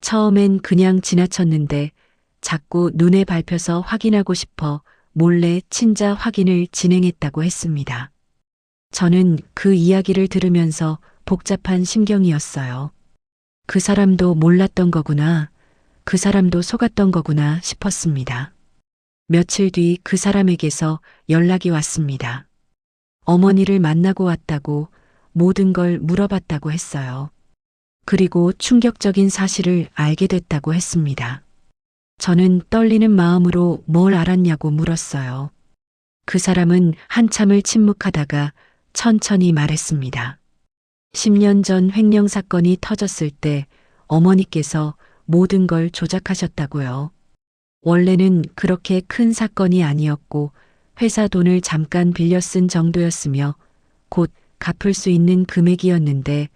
처음엔 그냥 지나쳤는데 자꾸 눈에 밟혀서 확인하고 싶어 몰래 친자 확인을 진행했다고 했습니다. 저는 그 이야기를 들으면서 복잡한 심경이었어요. 그 사람도 몰랐던 거구나, 그 사람도 속았던 거구나 싶었습니다. 며칠 뒤 그 사람에게서 연락이 왔습니다. 어머니를 만나고 왔다고, 모든 걸 물어봤다고 했어요. 그리고 충격적인 사실을 알게 됐다고 했습니다. 저는 떨리는 마음으로 뭘 알았냐고 물었어요. 그 사람은 한참을 침묵하다가 천천히 말했습니다. 10년 전 횡령 사건이 터졌을 때 어머니께서 모든 걸 조작하셨다고요. 원래는 그렇게 큰 사건이 아니었고 회사 돈을 잠깐 빌려 쓴 정도였으며 곧 갚을 수 있는 금액이었는데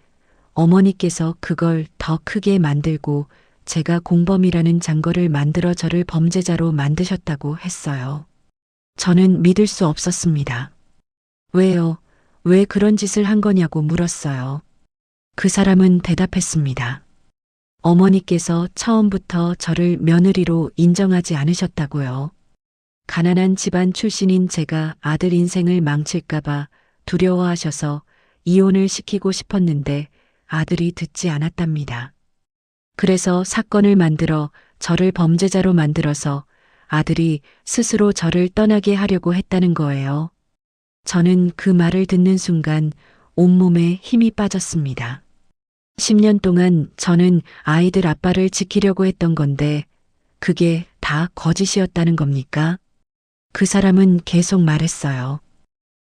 어머니께서 그걸 더 크게 만들고 제가 공범이라는 증거를 만들어 저를 범죄자로 만드셨다고 했어요. 저는 믿을 수 없었습니다. 왜요? 왜 그런 짓을 한 거냐고 물었어요. 그 사람은 대답했습니다. 어머니께서 처음부터 저를 며느리로 인정하지 않으셨다고요. 가난한 집안 출신인 제가 아들 인생을 망칠까봐 두려워하셔서 이혼을 시키고 싶었는데 아들이 듣지 않았답니다. 그래서 사건을 만들어 저를 범죄자로 만들어서 아들이 스스로 저를 떠나게 하려고 했다는 거예요. 저는 그 말을 듣는 순간 온몸에 힘이 빠졌습니다. 10년 동안 저는 아이들 아빠를 지키려고 했던 건데 그게 다 거짓이었다는 겁니까? 그 사람은 계속 말했어요.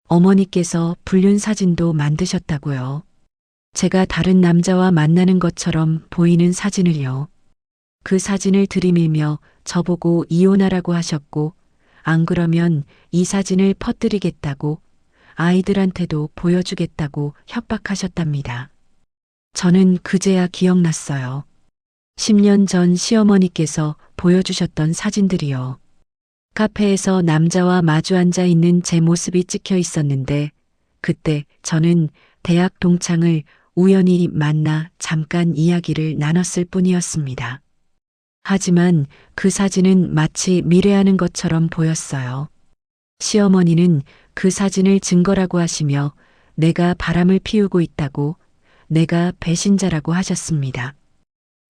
어머니께서 불륜 사진도 만드셨다고요. 제가 다른 남자와 만나는 것처럼 보이는 사진을요. 그 사진을 들이밀며 저보고 이혼하라고 하셨고 안 그러면 이 사진을 퍼뜨리겠다고 아이들한테도 보여주겠다고 협박하셨답니다. 저는 그제야 기억났어요. 10년 전 시어머니께서 보여주셨던 사진들이요. 카페에서 남자와 마주 앉아 있는 제 모습이 찍혀 있었는데 그때 저는 대학 동창을 우연히 만나 잠깐 이야기를 나눴을 뿐이었습니다. 하지만 그 사진은 마치 미래하는 것처럼 보였어요. 시어머니는 그 사진을 증거라고 하시며 내가 바람을 피우고 있다고, 내가 배신자라고 하셨습니다.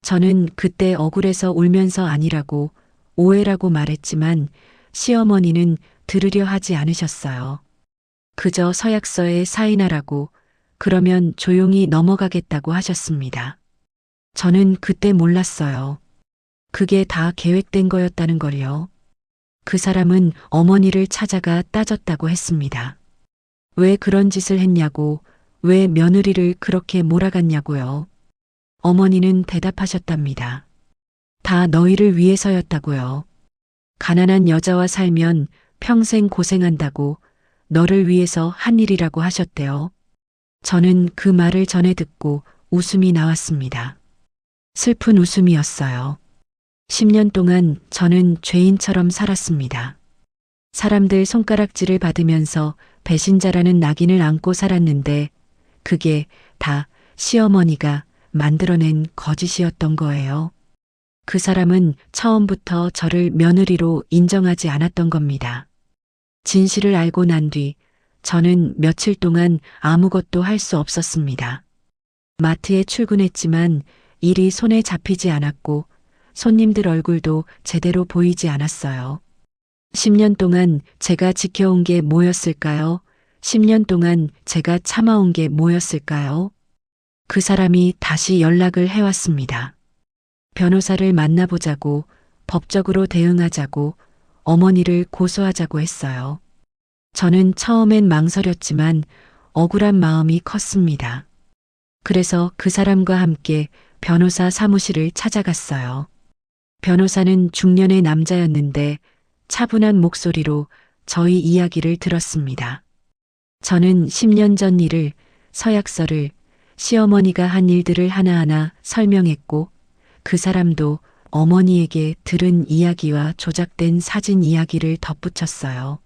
저는 그때 억울해서 울면서 아니라고, 오해라고 말했지만 시어머니는 들으려 하지 않으셨어요. 그저 서약서에 사인하라고, 그러면 조용히 넘어가겠다고 하셨습니다. 저는 그때 몰랐어요. 그게 다 계획된 거였다는 걸요. 그 사람은 어머니를 찾아가 따졌다고 했습니다. 왜 그런 짓을 했냐고, 왜 며느리를 그렇게 몰아갔냐고요. 어머니는 대답하셨답니다. 다 너희를 위해서였다고요. 가난한 여자와 살면 평생 고생한다고, 너를 위해서 한 일이라고 하셨대요. 저는 그 말을 전해 듣고 웃음이 나왔습니다. 슬픈 웃음이었어요. 10년 동안 저는 죄인처럼 살았습니다. 사람들 손가락질을 받으면서 배신자라는 낙인을 안고 살았는데 그게 다 시어머니가 만들어낸 거짓이었던 거예요. 그 사람은 처음부터 저를 며느리로 인정하지 않았던 겁니다. 진실을 알고 난 뒤 저는 며칠 동안 아무것도 할 수 없었습니다. 마트에 출근했지만 일이 손에 잡히지 않았고 손님들 얼굴도 제대로 보이지 않았어요. 10년 동안 제가 지켜온 게 뭐였을까요? 10년 동안 제가 참아온 게 뭐였을까요? 그 사람이 다시 연락을 해왔습니다. 변호사를 만나보자고, 법적으로 대응하자고, 어머니를 고소하자고 했어요. 저는 처음엔 망설였지만 억울한 마음이 컸습니다. 그래서 그 사람과 함께 변호사 사무실을 찾아갔어요. 변호사는 중년의 남자였는데 차분한 목소리로 저희 이야기를 들었습니다. 저는 10년 전 일을, 서약서를, 시어머니가 한 일들을 하나하나 설명했고 그 사람도 어머니에게 들은 이야기와 조작된 사진 이야기를 덧붙였어요.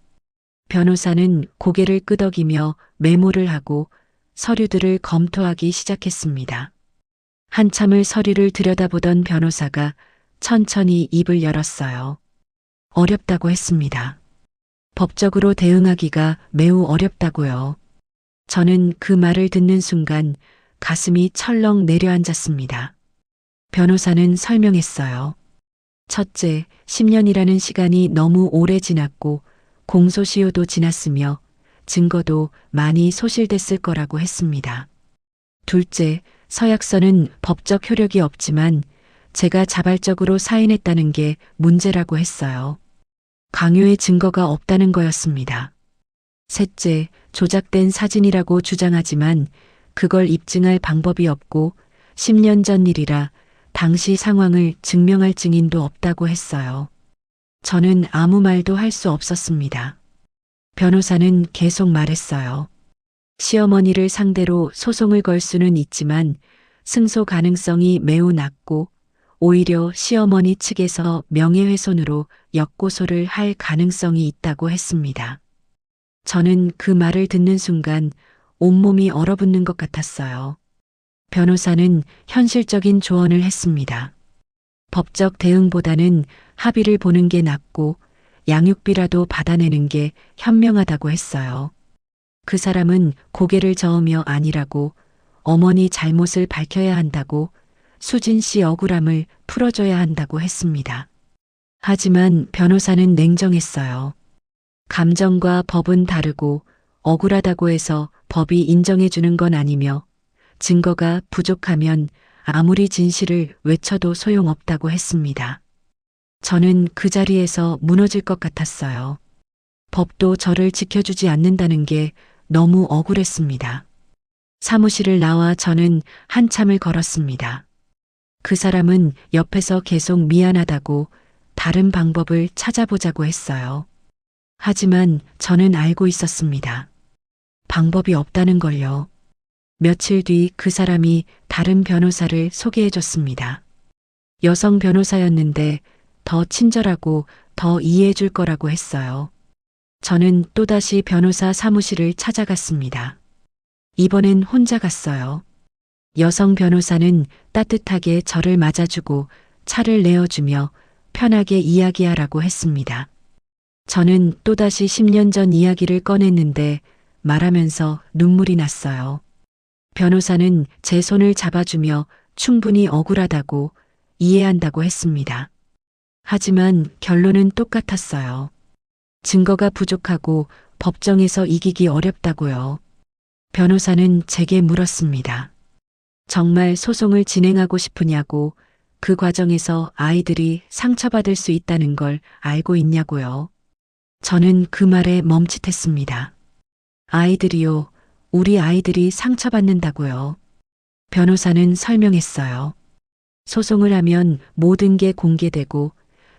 변호사는 고개를 끄덕이며 메모를 하고 서류들을 검토하기 시작했습니다. 한참을 서류를 들여다보던 변호사가 천천히 입을 열었어요. 어렵다고 했습니다. 법적으로 대응하기가 매우 어렵다고요. 저는 그 말을 듣는 순간 가슴이 철렁 내려앉았습니다. 변호사는 설명했어요. 첫째, 10년이라는 시간이 너무 오래 지났고 공소시효도 지났으며 증거도 많이 소실됐을 거라고 했습니다. 둘째, 서약서는 법적 효력이 없지만 제가 자발적으로 사인했다는 게 문제라고 했어요. 강요의 증거가 없다는 거였습니다. 셋째, 조작된 사진이라고 주장하지만 그걸 입증할 방법이 없고 10년 전 일이라 당시 상황을 증명할 증인도 없다고 했어요. 저는 아무 말도 할 수 없었습니다. 변호사는 계속 말했어요. 시어머니를 상대로 소송을 걸 수는 있지만 승소 가능성이 매우 낮고 오히려 시어머니 측에서 명예훼손으로 역고소를 할 가능성이 있다고 했습니다. 저는 그 말을 듣는 순간 온몸이 얼어붙는 것 같았어요. 변호사는 현실적인 조언을 했습니다. 법적 대응보다는 합의를 보는 게 낫고 양육비라도 받아내는 게 현명하다고 했어요. 그 사람은 고개를 저으며 아니라고, 어머니 잘못을 밝혀야 한다고, 수진 씨 억울함을 풀어줘야 한다고 했습니다. 하지만 변호사는 냉정했어요. 감정과 법은 다르고 억울하다고 해서 법이 인정해주는 건 아니며 증거가 부족하면 아무리 진실을 외쳐도 소용없다고 했습니다. 저는 그 자리에서 무너질 것 같았어요. 법도 저를 지켜주지 않는다는 게 너무 억울했습니다. 사무실을 나와 저는 한참을 걸었습니다. 그 사람은 옆에서 계속 미안하다고 다른 방법을 찾아보자고 했어요. 하지만 저는 알고 있었습니다. 방법이 없다는 걸요. 며칠 뒤 그 사람이 다른 변호사를 소개해 줬습니다. 여성 변호사였는데 더 친절하고 더 이해해 줄 거라고 했어요. 저는 또다시 변호사 사무실을 찾아갔습니다. 이번엔 혼자 갔어요. 여성 변호사는 따뜻하게 저를 맞아주고 차를 내어주며 편하게 이야기하라고 했습니다. 저는 또다시 10년 전 이야기를 꺼냈는데 말하면서 눈물이 났어요. 변호사는 제 손을 잡아주며 충분히 억울하다고 이해한다고 했습니다. 하지만 결론은 똑같았어요. 증거가 부족하고 법정에서 이기기 어렵다고요. 변호사는 제게 물었습니다. 정말 소송을 진행하고 싶으냐고, 그 과정에서 아이들이 상처받을 수 있다는 걸 알고 있냐고요. 저는 그 말에 멈칫했습니다. 아이들이요, 우리 아이들이 상처받는다고요. 변호사는 설명했어요. 소송을 하면 모든 게 공개되고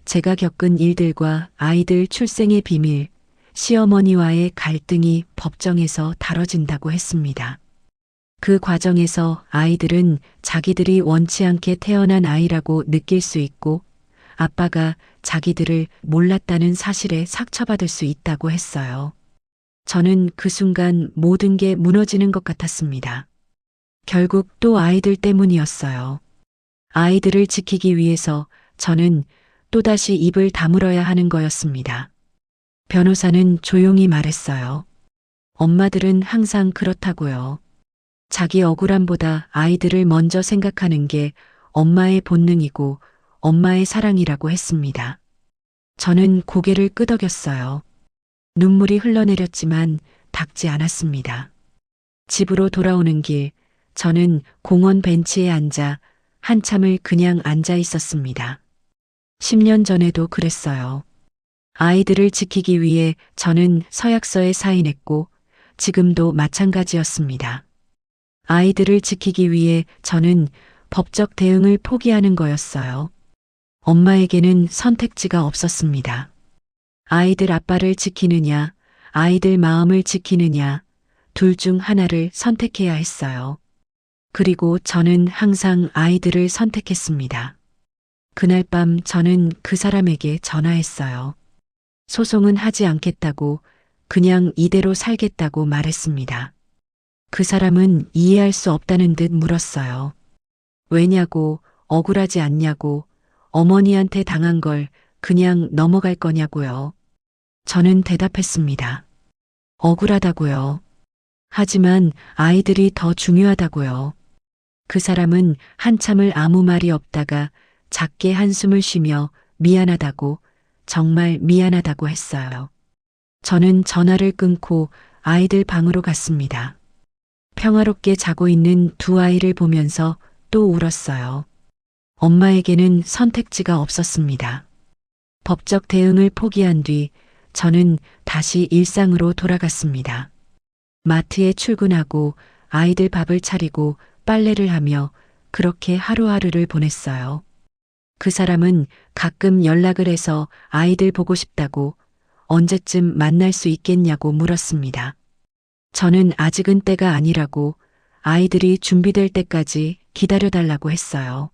제가 겪은 일들과 아이들 출생의 비밀, 시어머니와의 갈등이 법정에서 다뤄진다고 했습니다. 그 과정에서 아이들은 자기들이 원치 않게 태어난 아이라고 느낄 수 있고 아빠가 자기들을 몰랐다는 사실에 상처받을 수 있다고 했어요. 저는 그 순간 모든 게 무너지는 것 같았습니다. 결국 또 아이들 때문이었어요. 아이들을 지키기 위해서 저는 또다시 입을 다물어야 하는 거였습니다. 변호사는 조용히 말했어요. 엄마들은 항상 그렇다고요. 자기 억울함보다 아이들을 먼저 생각하는 게 엄마의 본능이고 엄마의 사랑이라고 했습니다. 저는 고개를 끄덕였어요. 눈물이 흘러내렸지만 닦지 않았습니다. 집으로 돌아오는 길, 저는 공원 벤치에 앉아 한참을 그냥 앉아 있었습니다. 10년 전에도 그랬어요. 아이들을 지키기 위해 저는 서약서에 사인했고 지금도 마찬가지였습니다. 아이들을 지키기 위해 저는 법적 대응을 포기하는 거였어요. 엄마에게는 선택지가 없었습니다. 아이들 아빠를 지키느냐, 아이들 마음을 지키느냐, 둘 중 하나를 선택해야 했어요. 그리고 저는 항상 아이들을 선택했습니다. 그날 밤 저는 그 사람에게 전화했어요. 소송은 하지 않겠다고, 그냥 이대로 살겠다고 말했습니다. 그 사람은 이해할 수 없다는 듯 물었어요. 왜냐고, 억울하지 않냐고, 어머니한테 당한 걸 그냥 넘어갈 거냐고요. 저는 대답했습니다. 억울하다고요. 하지만 아이들이 더 중요하다고요. 그 사람은 한참을 아무 말이 없다가 작게 한숨을 쉬며 미안하다고, 정말 미안하다고 했어요. 저는 전화를 끊고 아이들 방으로 갔습니다. 평화롭게 자고 있는 두 아이를 보면서 또 울었어요. 엄마에게는 선택지가 없었습니다. 법적 대응을 포기한 뒤 저는 다시 일상으로 돌아갔습니다. 마트에 출근하고 아이들 밥을 차리고 빨래를 하며 그렇게 하루하루를 보냈어요. 그 사람은 가끔 연락을 해서 아이들 보고 싶다고 언제쯤 만날 수 있겠냐고 물었습니다. 저는 아직은 때가 아니라고 아이들이 준비될 때까지 기다려달라고 했어요.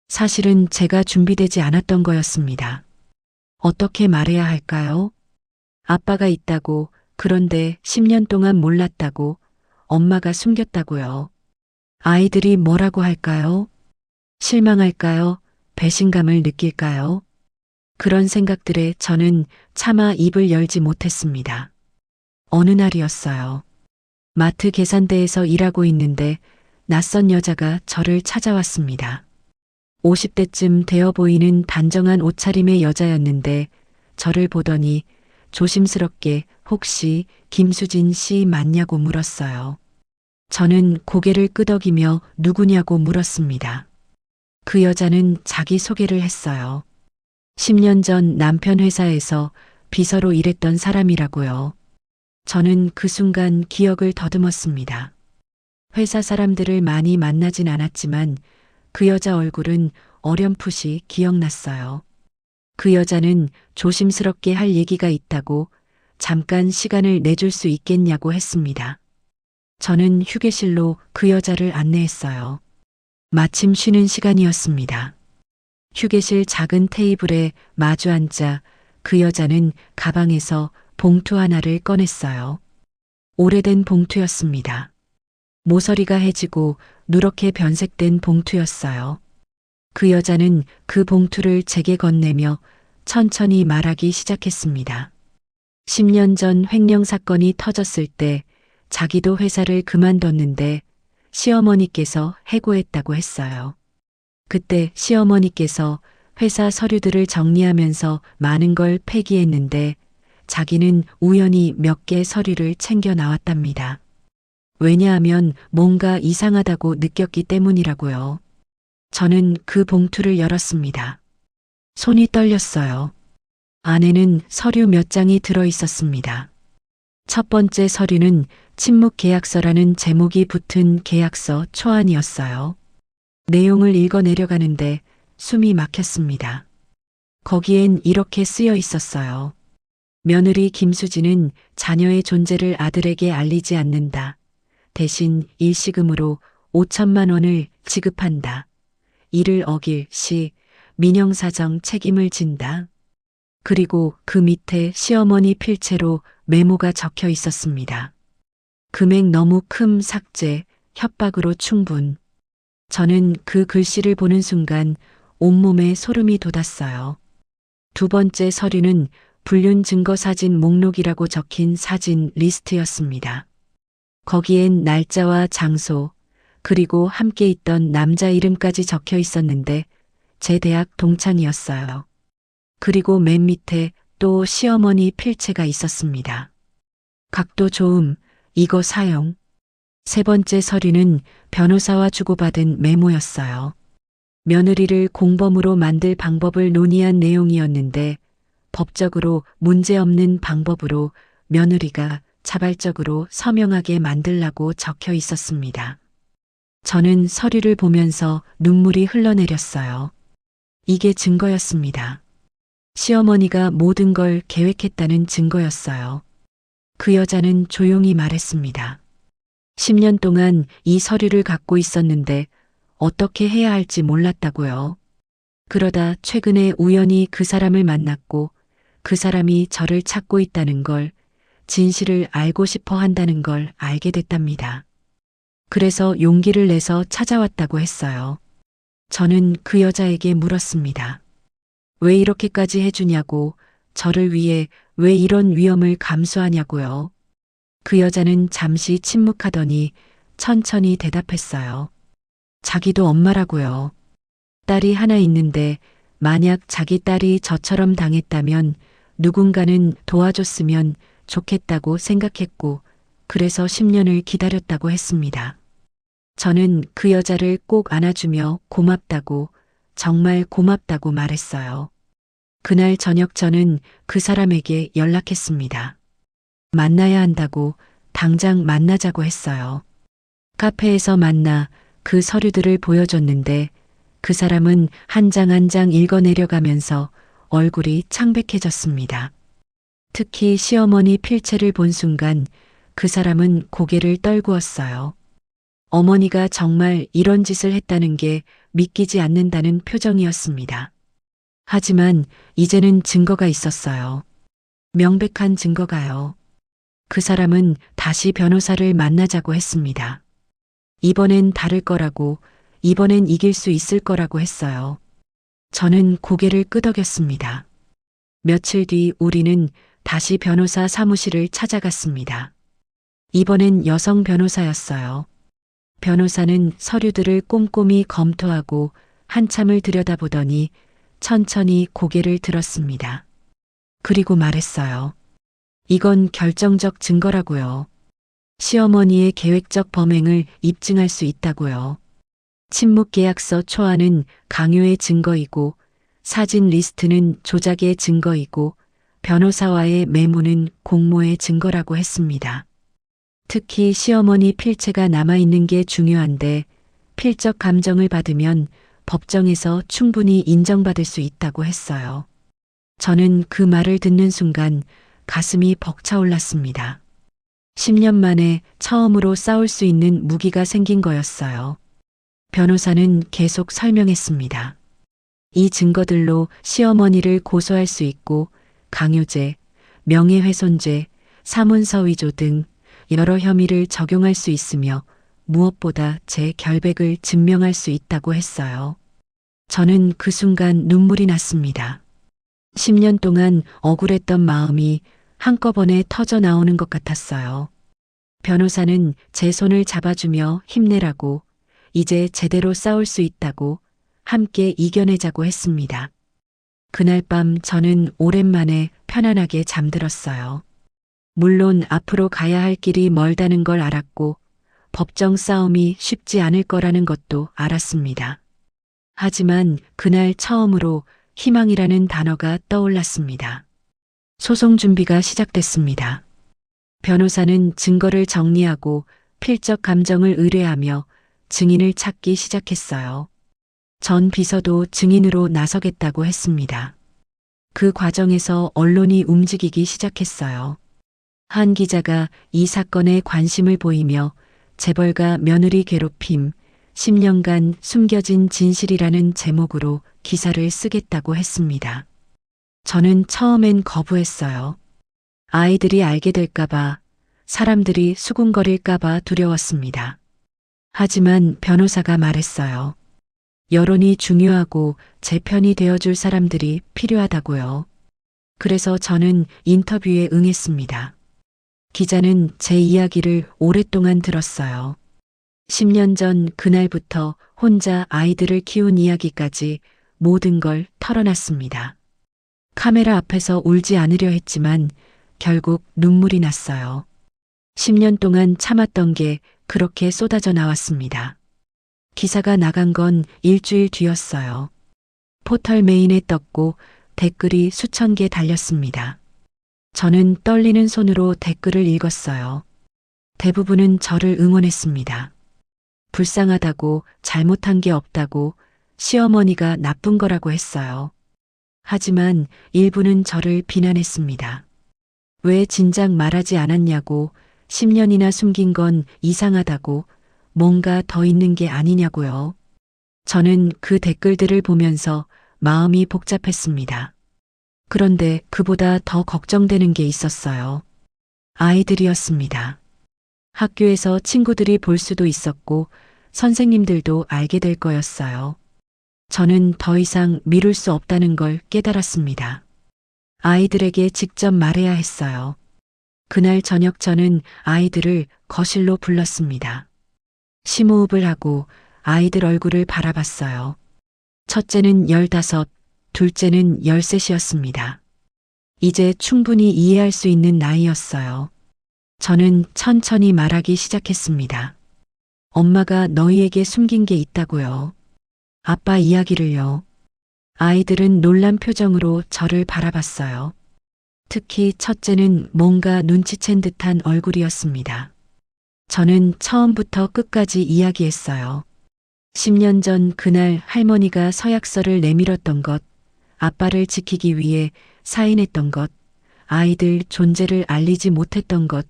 사실은 제가 준비되지 않았던 거였습니다. 어떻게 말해야 할까요? 아빠가 있다고, 그런데 10년 동안 몰랐다고, 엄마가 숨겼다고요. 아이들이 뭐라고 할까요? 실망할까요? 배신감을 느낄까요? 그런 생각들에 저는 차마 입을 열지 못했습니다. 어느 날이었어요. 마트 계산대에서 일하고 있는데 낯선 여자가 저를 찾아왔습니다. 50대쯤 되어 보이는 단정한 옷차림의 여자였는데 저를 보더니 조심스럽게 혹시 김수진 씨 맞냐고 물었어요. 저는 고개를 끄덕이며 누구냐고 물었습니다. 그 여자는 자기 소개를 했어요. 10년 전 남편 회사에서 비서로 일했던 사람이라고요. 저는 그 순간 기억을 더듬었습니다. 회사 사람들을 많이 만나진 않았지만 그 여자 얼굴은 어렴풋이 기억났어요. 그 여자는 조심스럽게 할 얘기가 있다고 잠깐 시간을 내줄 수 있겠냐고 했습니다. 저는 휴게실로 그 여자를 안내했어요. 마침 쉬는 시간이었습니다. 휴게실 작은 테이블에 마주 앉자 그 여자는 가방에서 봉투 하나를 꺼냈어요. 오래된 봉투였습니다. 모서리가 해지고 누렇게 변색된 봉투였어요. 그 여자는 그 봉투를 제게 건네며 천천히 말하기 시작했습니다. 10년 전 횡령 사건이 터졌을 때 자기도 회사를 그만뒀는데 시어머니께서 해고했다고 했어요. 그때 시어머니께서 회사 서류들을 정리하면서 많은 걸 폐기했는데 자기는 우연히 몇 개 서류를 챙겨 나왔답니다. 왜냐하면 뭔가 이상하다고 느꼈기 때문이라고요. 저는 그 봉투를 열었습니다. 손이 떨렸어요. 안에는 서류 몇 장이 들어 있었습니다. 첫 번째 서류는 침묵 계약서라는 제목이 붙은 계약서 초안이었어요. 내용을 읽어 내려가는데 숨이 막혔습니다. 거기엔 이렇게 쓰여 있었어요. 며느리 김수진은 자녀의 존재를 아들에게 알리지 않는다. 대신 일시금으로 5천만 원을 지급한다. 이를 어길 시 민형사정 책임을 진다. 그리고 그 밑에 시어머니 필체로 메모가 적혀 있었습니다. 금액 너무 큼 삭제, 협박으로 충분. 저는 그 글씨를 보는 순간 온몸에 소름이 돋았어요. 두 번째 서류는 불륜 증거 사진 목록이라고 적힌 사진 리스트였습니다. 거기엔 날짜와 장소, 그리고 함께 있던 남자 이름까지 적혀 있었는데 제 대학 동창이었어요. 그리고 맨 밑에 또 시어머니 필체가 있었습니다. 각도 좋음, 이거 사용. 세 번째 서류는 변호사와 주고받은 메모였어요. 며느리를 공범으로 만들 방법을 논의한 내용이었는데 법적으로 문제없는 방법으로 며느리가 자발적으로 서명하게 만들라고 적혀 있었습니다. 저는 서류를 보면서 눈물이 흘러내렸어요. 이게 증거였습니다. 시어머니가 모든 걸 계획했다는 증거였어요. 그 여자는 조용히 말했습니다. 10년 동안 이 서류를 갖고 있었는데 어떻게 해야 할지 몰랐다고요. 그러다 최근에 우연히 그 사람을 만났고 그 사람이 저를 찾고 있다는 걸, 진실을 알고 싶어 한다는 걸 알게 됐답니다. 그래서 용기를 내서 찾아왔다고 했어요. 저는 그 여자에게 물었습니다. 왜 이렇게까지 해주냐고, 저를 위해 왜 이런 위험을 감수하냐고요. 그 여자는 잠시 침묵하더니 천천히 대답했어요. 자기도 엄마라고요. 딸이 하나 있는데 만약 자기 딸이 저처럼 당했다면 누군가는 도와줬으면 좋겠다고 생각했고 그래서 10년을 기다렸다고 했습니다. 저는 그 여자를 꼭 안아주며 고맙다고, 정말 고맙다고 말했어요. 그날 저녁 저는 그 사람에게 연락했습니다. 만나야 한다고, 당장 만나자고 했어요. 카페에서 만나 그 서류들을 보여줬는데 그 사람은 한 장 한 장 읽어 내려가면서 얼굴이 창백해졌습니다. 특히 시어머니 필체를 본 순간 그 사람은 고개를 떨구었어요. 어머니가 정말 이런 짓을 했다는 게 믿기지 않는다는 표정이었습니다. 하지만 이제는 증거가 있었어요. 명백한 증거가요. 그 사람은 다시 변호사를 만나자고 했습니다. 이번엔 다를 거라고, 이번엔 이길 수 있을 거라고 했어요. 저는 고개를 끄덕였습니다. 며칠 뒤 우리는 다시 변호사 사무실을 찾아갔습니다. 이번엔 여성 변호사였어요. 변호사는 서류들을 꼼꼼히 검토하고 한참을 들여다보더니 천천히 고개를 들었습니다. 그리고 말했어요. 이건 결정적 증거라고요. 시어머니의 계획적 범행을 입증할 수 있다고요. 침묵계약서 초안은 강요의 증거이고 사진 리스트는 조작의 증거이고 변호사와의 메모는 공모의 증거라고 했습니다. 특히 시어머니 필체가 남아있는 게 중요한데 필적 감정을 받으면 법정에서 충분히 인정받을 수 있다고 했어요. 저는 그 말을 듣는 순간 가슴이 벅차올랐습니다. 10년 만에 처음으로 싸울 수 있는 무기가 생긴 거였어요. 변호사는 계속 설명했습니다. 이 증거들로 시어머니를 고소할 수 있고 강요죄, 명예훼손죄, 사문서 위조 등 여러 혐의를 적용할 수 있으며 무엇보다 제 결백을 증명할 수 있다고 했어요. 저는 그 순간 눈물이 났습니다. 10년 동안 억울했던 마음이 한꺼번에 터져 나오는 것 같았어요. 변호사는 제 손을 잡아주며 힘내라고, 이제 제대로 싸울 수 있다고, 함께 이겨내자고 했습니다. 그날 밤 저는 오랜만에 편안하게 잠들었어요. 물론 앞으로 가야 할 길이 멀다는 걸 알았고 법정 싸움이 쉽지 않을 거라는 것도 알았습니다. 하지만 그날 처음으로 희망이라는 단어가 떠올랐습니다. 소송 준비가 시작됐습니다. 변호사는 증거를 정리하고 필적 감정을 의뢰하며 증인을 찾기 시작했어요. 전 비서도 증인으로 나서겠다고 했습니다. 그 과정에서 언론이 움직이기 시작했어요. 한 기자가 이 사건에 관심을 보이며 재벌가 며느리 괴롭힘, 10년간 숨겨진 진실이라는 제목으로 기사를 쓰겠다고 했습니다. 저는 처음엔 거부했어요. 아이들이 알게 될까봐, 사람들이 수군거릴까봐 두려웠습니다. 하지만 변호사가 말했어요. 여론이 중요하고 제 편이 되어줄 사람들이 필요하다고요. 그래서 저는 인터뷰에 응했습니다. 기자는 제 이야기를 오랫동안 들었어요. 10년 전 그날부터 혼자 아이들을 키운 이야기까지 모든 걸 털어놨습니다. 카메라 앞에서 울지 않으려 했지만 결국 눈물이 났어요. 10년 동안 참았던 게 그렇게 쏟아져 나왔습니다. 기사가 나간 건 일주일 뒤였어요. 포털 메인에 떴고 댓글이 수천 개 달렸습니다. 저는 떨리는 손으로 댓글을 읽었어요. 대부분은 저를 응원했습니다. 불쌍하다고, 잘못한 게 없다고, 시어머니가 나쁜 거라고 했어요. 하지만 일부는 저를 비난했습니다. 왜 진작 말하지 않았냐고, 10년이나 숨긴 건 이상하다고, 뭔가 더 있는 게 아니냐고요. 저는 그 댓글들을 보면서 마음이 복잡했습니다. 그런데 그보다 더 걱정되는 게 있었어요. 아이들이었습니다. 학교에서 친구들이 볼 수도 있었고 선생님들도 알게 될 거였어요. 저는 더 이상 미룰 수 없다는 걸 깨달았습니다. 아이들에게 직접 말해야 했어요. 그날 저녁 저는 아이들을 거실로 불렀습니다. 심호흡을 하고 아이들 얼굴을 바라봤어요. 첫째는 15, 둘째는 13이었습니다. 이제 충분히 이해할 수 있는 나이였어요. 저는 천천히 말하기 시작했습니다. 엄마가 너희에게 숨긴 게 있다고요. 아빠 이야기를요. 아이들은 놀란 표정으로 저를 바라봤어요. 특히 첫째는 뭔가 눈치챈 듯한 얼굴이었습니다. 저는 처음부터 끝까지 이야기했어요. 10년 전 그날 할머니가 서약서를 내밀었던 것, 아빠를 지키기 위해 사인했던 것, 아이들 존재를 알리지 못했던 것,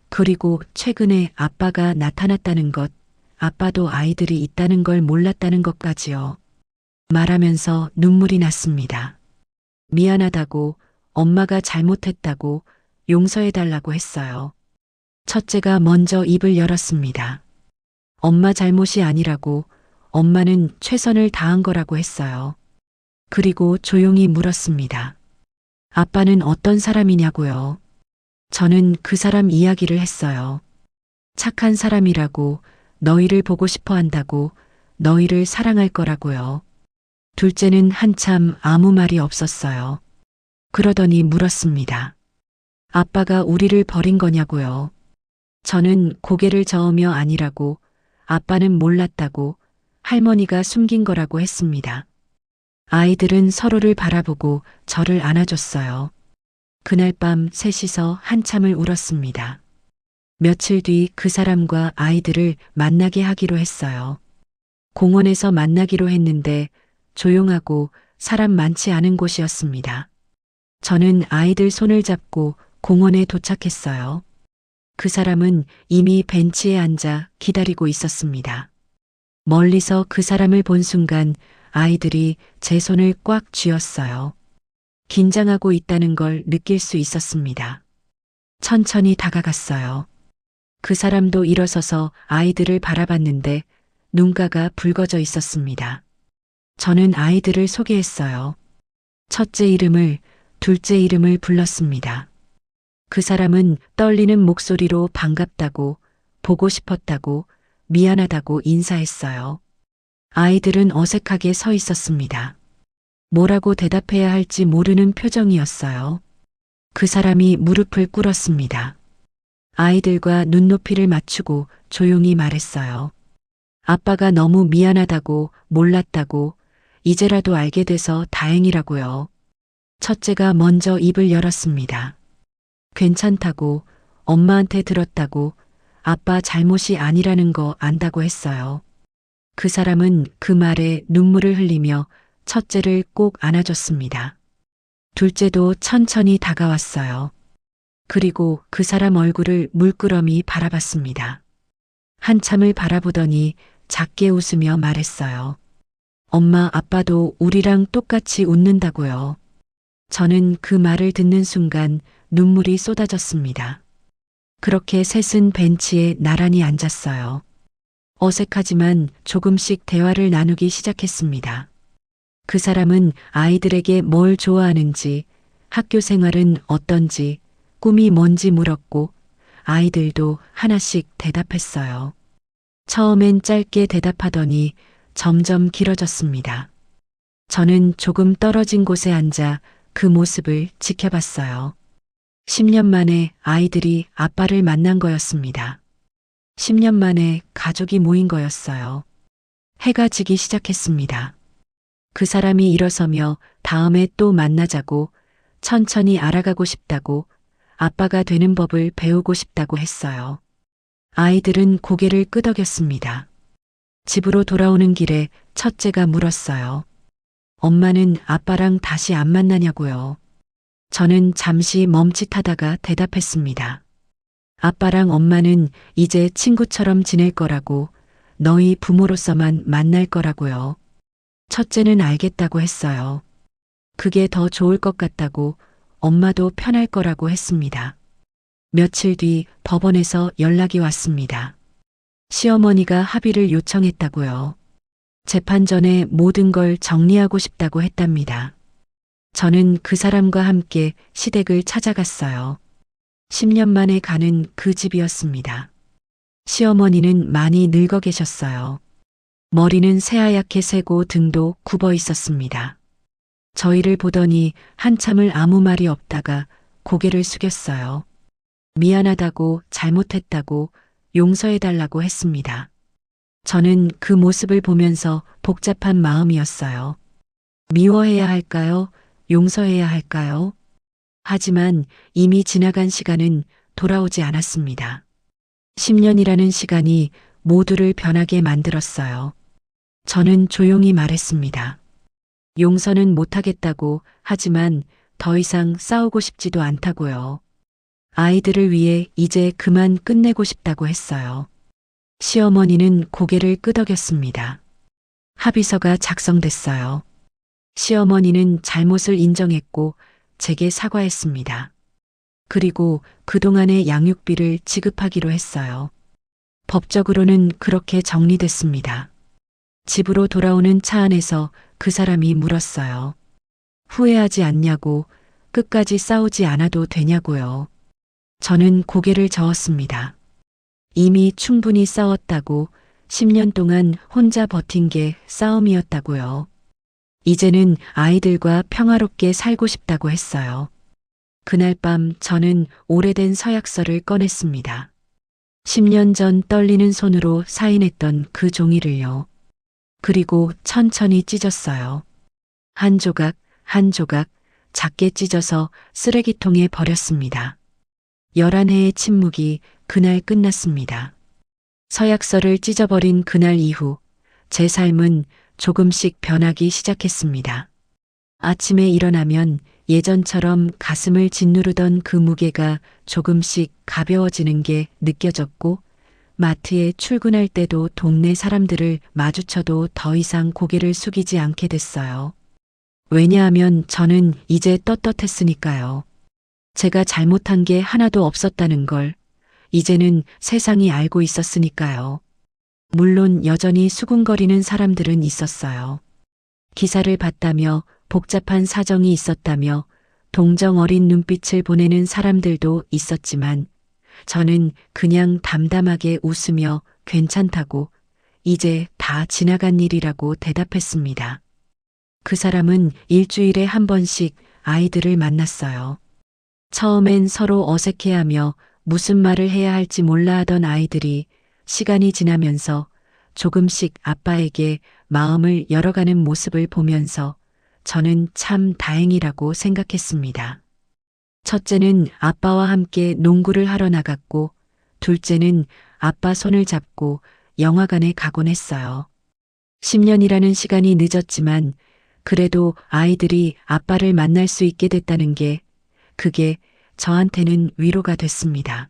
그리고 최근에 아빠가 나타났다는 것, 아빠도 아이들이 있다는 걸 몰랐다는 것까지요. 말하면서 눈물이 났습니다. 미안하다고, 엄마가 잘못했다고, 용서해달라고 했어요. 첫째가 먼저 입을 열었습니다. 엄마 잘못이 아니라고, 엄마는 최선을 다한 거라고 했어요. 그리고 조용히 물었습니다. 아빠는 어떤 사람이냐고요. 저는 그 사람 이야기를 했어요. 착한 사람이라고, 너희를 보고 싶어 한다고, 너희를 사랑할 거라고요. 둘째는 한참 아무 말이 없었어요. 그러더니 물었습니다. 아빠가 우리를 버린 거냐고요. 저는 고개를 저으며 아니라고, 아빠는 몰랐다고, 할머니가 숨긴 거라고 했습니다. 아이들은 서로를 바라보고 저를 안아줬어요. 그날 밤 셋이서 한참을 울었습니다. 며칠 뒤 그 사람과 아이들을 만나게 하기로 했어요. 공원에서 만나기로 했는데 조용하고 사람 많지 않은 곳이었습니다. 저는 아이들 손을 잡고 공원에 도착했어요. 그 사람은 이미 벤치에 앉아 기다리고 있었습니다. 멀리서 그 사람을 본 순간 아이들이 제 손을 꽉 쥐었어요. 긴장하고 있다는 걸 느낄 수 있었습니다. 천천히 다가갔어요. 그 사람도 일어서서 아이들을 바라봤는데 눈가가 붉어져 있었습니다. 저는 아이들을 소개했어요. 첫째 이름을, 둘째 이름을 불렀습니다. 그 사람은 떨리는 목소리로 반갑다고, 보고 싶었다고, 미안하다고 인사했어요. 아이들은 어색하게 서 있었습니다. 뭐라고 대답해야 할지 모르는 표정이었어요. 그 사람이 무릎을 꿇었습니다. 아이들과 눈높이를 맞추고 조용히 말했어요. 아빠가 너무 미안하다고, 몰랐다고, 이제라도 알게 돼서 다행이라고요. 첫째가 먼저 입을 열었습니다. 괜찮다고, 엄마한테 들었다고, 아빠 잘못이 아니라는 거 안다고 했어요. 그 사람은 그 말에 눈물을 흘리며 첫째를 꼭 안아줬습니다. 둘째도 천천히 다가왔어요. 그리고 그 사람 얼굴을 물끄러미 바라봤습니다. 한참을 바라보더니 작게 웃으며 말했어요. 엄마, 아빠도 우리랑 똑같이 웃는다고요. 저는 그 말을 듣는 순간 눈물이 쏟아졌습니다. 그렇게 셋은 벤치에 나란히 앉았어요. 어색하지만 조금씩 대화를 나누기 시작했습니다. 그 사람은 아이들에게 뭘 좋아하는지, 학교 생활은 어떤지, 꿈이 뭔지 물었고, 아이들도 하나씩 대답했어요. 처음엔 짧게 대답하더니 점점 길어졌습니다. 저는 조금 떨어진 곳에 앉아 그 모습을 지켜봤어요. 10년 만에 아이들이 아빠를 만난 거였습니다. 10년 만에 가족이 모인 거였어요. 해가 지기 시작했습니다. 그 사람이 일어서며 다음에 또 만나자고, 천천히 알아가고 싶다고, 아빠가 되는 법을 배우고 싶다고 했어요. 아이들은 고개를 끄덕였습니다. 집으로 돌아오는 길에 첫째가 물었어요. 엄마는 아빠랑 다시 안 만나냐고요. 저는 잠시 멈칫하다가 대답했습니다. 아빠랑 엄마는 이제 친구처럼 지낼 거라고, 너희 부모로서만 만날 거라고요. 첫째는 알겠다고 했어요. 그게 더 좋을 것 같다고, 엄마도 편할 거라고 했습니다. 며칠 뒤 법원에서 연락이 왔습니다. 시어머니가 합의를 요청했다고요. 재판 전에 모든 걸 정리하고 싶다고 했답니다. 저는 그 사람과 함께 시댁을 찾아갔어요. 10년 만에 가는 그 집이었습니다. 시어머니는 많이 늙어 계셨어요. 머리는 새하얗게 새고 등도 굽어 있었습니다. 저희를 보더니 한참을 아무 말이 없다가 고개를 숙였어요. 미안하다고, 잘못했다고, 용서해달라고 했습니다. 저는 그 모습을 보면서 복잡한 마음이었어요. 미워해야 할까요? 용서해야 할까요? 하지만 이미 지나간 시간은 돌아오지 않았습니다. 10년이라는 시간이 모두를 변하게 만들었어요. 저는 조용히 말했습니다. 용서는 못하겠다고, 하지만 더 이상 싸우고 싶지도 않다고요. 아이들을 위해 이제 그만 끝내고 싶다고 했어요. 시어머니는 고개를 끄덕였습니다. 합의서가 작성됐어요. 시어머니는 잘못을 인정했고 제게 사과했습니다. 그리고 그동안의 양육비를 지급하기로 했어요. 법적으로는 그렇게 정리됐습니다. 집으로 돌아오는 차 안에서 그 사람이 물었어요. 후회하지 않냐고, 끝까지 싸우지 않아도 되냐고요. 저는 고개를 저었습니다. 이미 충분히 싸웠다고, 10년 동안 혼자 버틴 게 싸움이었다고요. 이제는 아이들과 평화롭게 살고 싶다고 했어요. 그날 밤 저는 오래된 서약서를 꺼냈습니다. 10년 전 떨리는 손으로 사인했던 그 종이를요. 그리고 천천히 찢었어요. 한 조각, 한 조각, 작게 찢어서 쓰레기통에 버렸습니다. 11해의 침묵이 그날 끝났습니다. 서약서를 찢어버린 그날 이후 제 삶은 조금씩 변하기 시작했습니다. 아침에 일어나면 예전처럼 가슴을 짓누르던 그 무게가 조금씩 가벼워지는 게 느껴졌고, 마트에 출근할 때도 동네 사람들을 마주쳐도 더 이상 고개를 숙이지 않게 됐어요. 왜냐하면 저는 이제 떳떳했으니까요. 제가 잘못한 게 하나도 없었다는 걸 이제는 세상이 알고 있었으니까요. 물론 여전히 수군거리는 사람들은 있었어요. 기사를 봤다며, 복잡한 사정이 있었다며, 동정 어린 눈빛을 보내는 사람들도 있었지만 저는 그냥 담담하게 웃으며 괜찮다고, 이제 다 지나간 일이라고 대답했습니다. 그 사람은 일주일에 한 번씩 아이들을 만났어요. 처음엔 서로 어색해하며 무슨 말을 해야 할지 몰라 하던 아이들이 시간이 지나면서 조금씩 아빠에게 마음을 열어가는 모습을 보면서 저는 참 다행이라고 생각했습니다. 첫째는 아빠와 함께 농구를 하러 나갔고, 둘째는 아빠 손을 잡고 영화관에 가곤 했어요. 10년이라는 시간이 늦었지만 그래도 아이들이 아빠를 만날 수 있게 됐다는 게 그게 저한테는 위로가 됐습니다.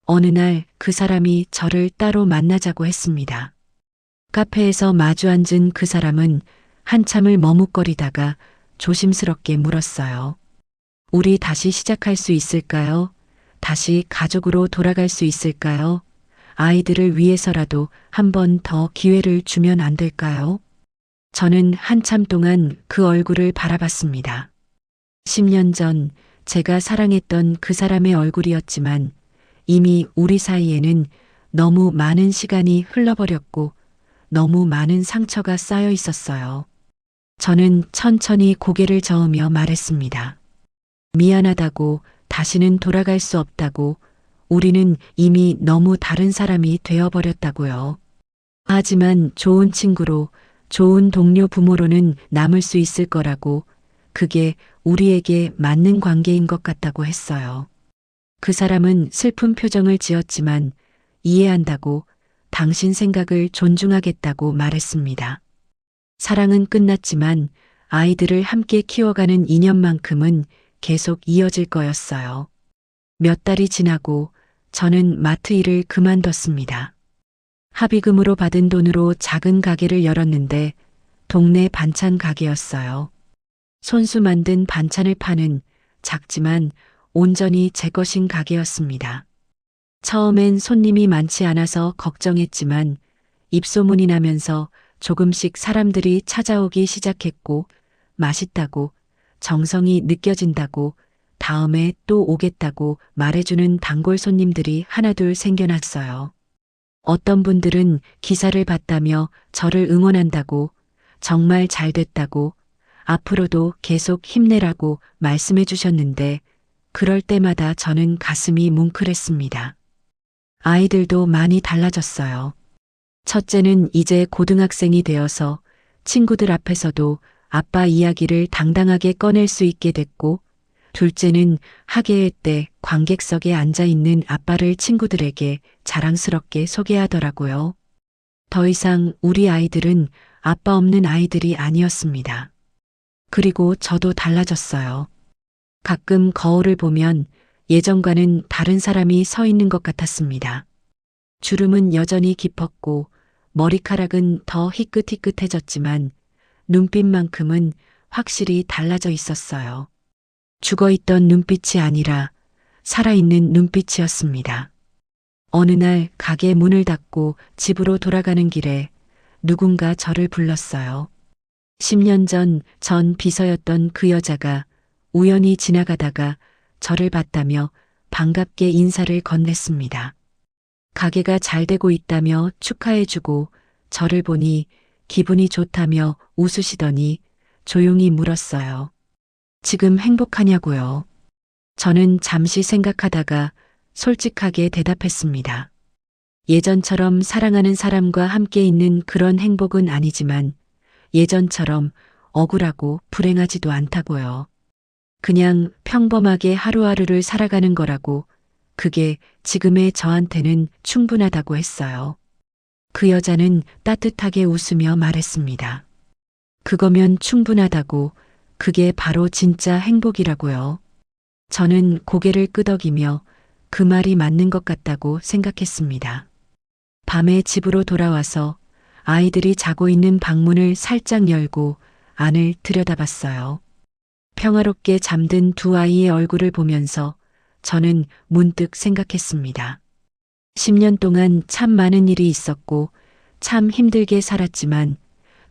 어느 날 그 사람이 저를 따로 만나자고 했습니다. 카페에서 마주 앉은 그 사람은 한참을 머뭇거리다가 조심스럽게 물었어요. 우리 다시 시작할 수 있을까요? 다시 가족으로 돌아갈 수 있을까요? 아이들을 위해서라도 한 번 더 기회를 주면 안 될까요? 저는 한참 동안 그 얼굴을 바라봤습니다. 10년 전 제가 사랑했던 그 사람의 얼굴이었지만 이미 우리 사이에는 너무 많은 시간이 흘러버렸고 너무 많은 상처가 쌓여 있었어요. 저는 천천히 고개를 저으며 말했습니다. 미안하다고, 다시는 돌아갈 수 없다고, 우리는 이미 너무 다른 사람이 되어버렸다고요. 하지만 좋은 친구로, 좋은 동료 부모로는 남을 수 있을 거라고, 그게 우리에게 맞는 관계인 것 같다고 했어요. 그 사람은 슬픈 표정을 지었지만 이해한다고, 당신 생각을 존중하겠다고 말했습니다. 사랑은 끝났지만 아이들을 함께 키워가는 인연만큼은 계속 이어질 거였어요. 몇 달이 지나고 저는 마트 일을 그만뒀습니다. 합의금으로 받은 돈으로 작은 가게를 열었는데 동네 반찬 가게였어요. 손수 만든 반찬을 파는 작지만 온전히 제 것인 가게였습니다. 처음엔 손님이 많지 않아서 걱정했지만 입소문이 나면서 조금씩 사람들이 찾아오기 시작했고 맛있다고, 정성이 느껴진다고, 다음에 또 오겠다고 말해주는 단골 손님들이 하나둘 생겨났어요. 어떤 분들은 기사를 봤다며 저를 응원한다고, 정말 잘 됐다고, 앞으로도 계속 힘내라고 말씀해 주셨는데 그럴 때마다 저는 가슴이 뭉클했습니다. 아이들도 많이 달라졌어요. 첫째는 이제 고등학생이 되어서 친구들 앞에서도 아빠 이야기를 당당하게 꺼낼 수 있게 됐고, 둘째는 학예회 때 관객석에 앉아 있는 아빠를 친구들에게 자랑스럽게 소개하더라고요. 더 이상 우리 아이들은 아빠 없는 아이들이 아니었습니다. 그리고 저도 달라졌어요. 가끔 거울을 보면 예전과는 다른 사람이 서 있는 것 같았습니다. 주름은 여전히 깊었고 머리카락은 더 희끗희끗해졌지만 눈빛만큼은 확실히 달라져 있었어요. 죽어있던 눈빛이 아니라 살아있는 눈빛이었습니다. 어느 날 가게 문을 닫고 집으로 돌아가는 길에 누군가 저를 불렀어요. 10년 전 비서였던 그 여자가 우연히 지나가다가 저를 봤다며 반갑게 인사를 건넸습니다. 가게가 잘 되고 있다며 축하해주고 저를 보니 기분이 좋다며 웃으시더니 조용히 물었어요. 지금 행복하냐고요? 저는 잠시 생각하다가 솔직하게 대답했습니다. 예전처럼 사랑하는 사람과 함께 있는 그런 행복은 아니지만 예전처럼 억울하고 불행하지도 않다고요. 그냥 평범하게 하루하루를 살아가는 거라고, 그게 지금의 저한테는 충분하다고 했어요. 그 여자는 따뜻하게 웃으며 말했습니다. 그거면 충분하다고, 그게 바로 진짜 행복이라고요. 저는 고개를 끄덕이며 그 말이 맞는 것 같다고 생각했습니다. 밤에 집으로 돌아와서 아이들이 자고 있는 방문을 살짝 열고 안을 들여다봤어요. 평화롭게 잠든 두 아이의 얼굴을 보면서 저는 문득 생각했습니다. 10년 동안 참 많은 일이 있었고 참 힘들게 살았지만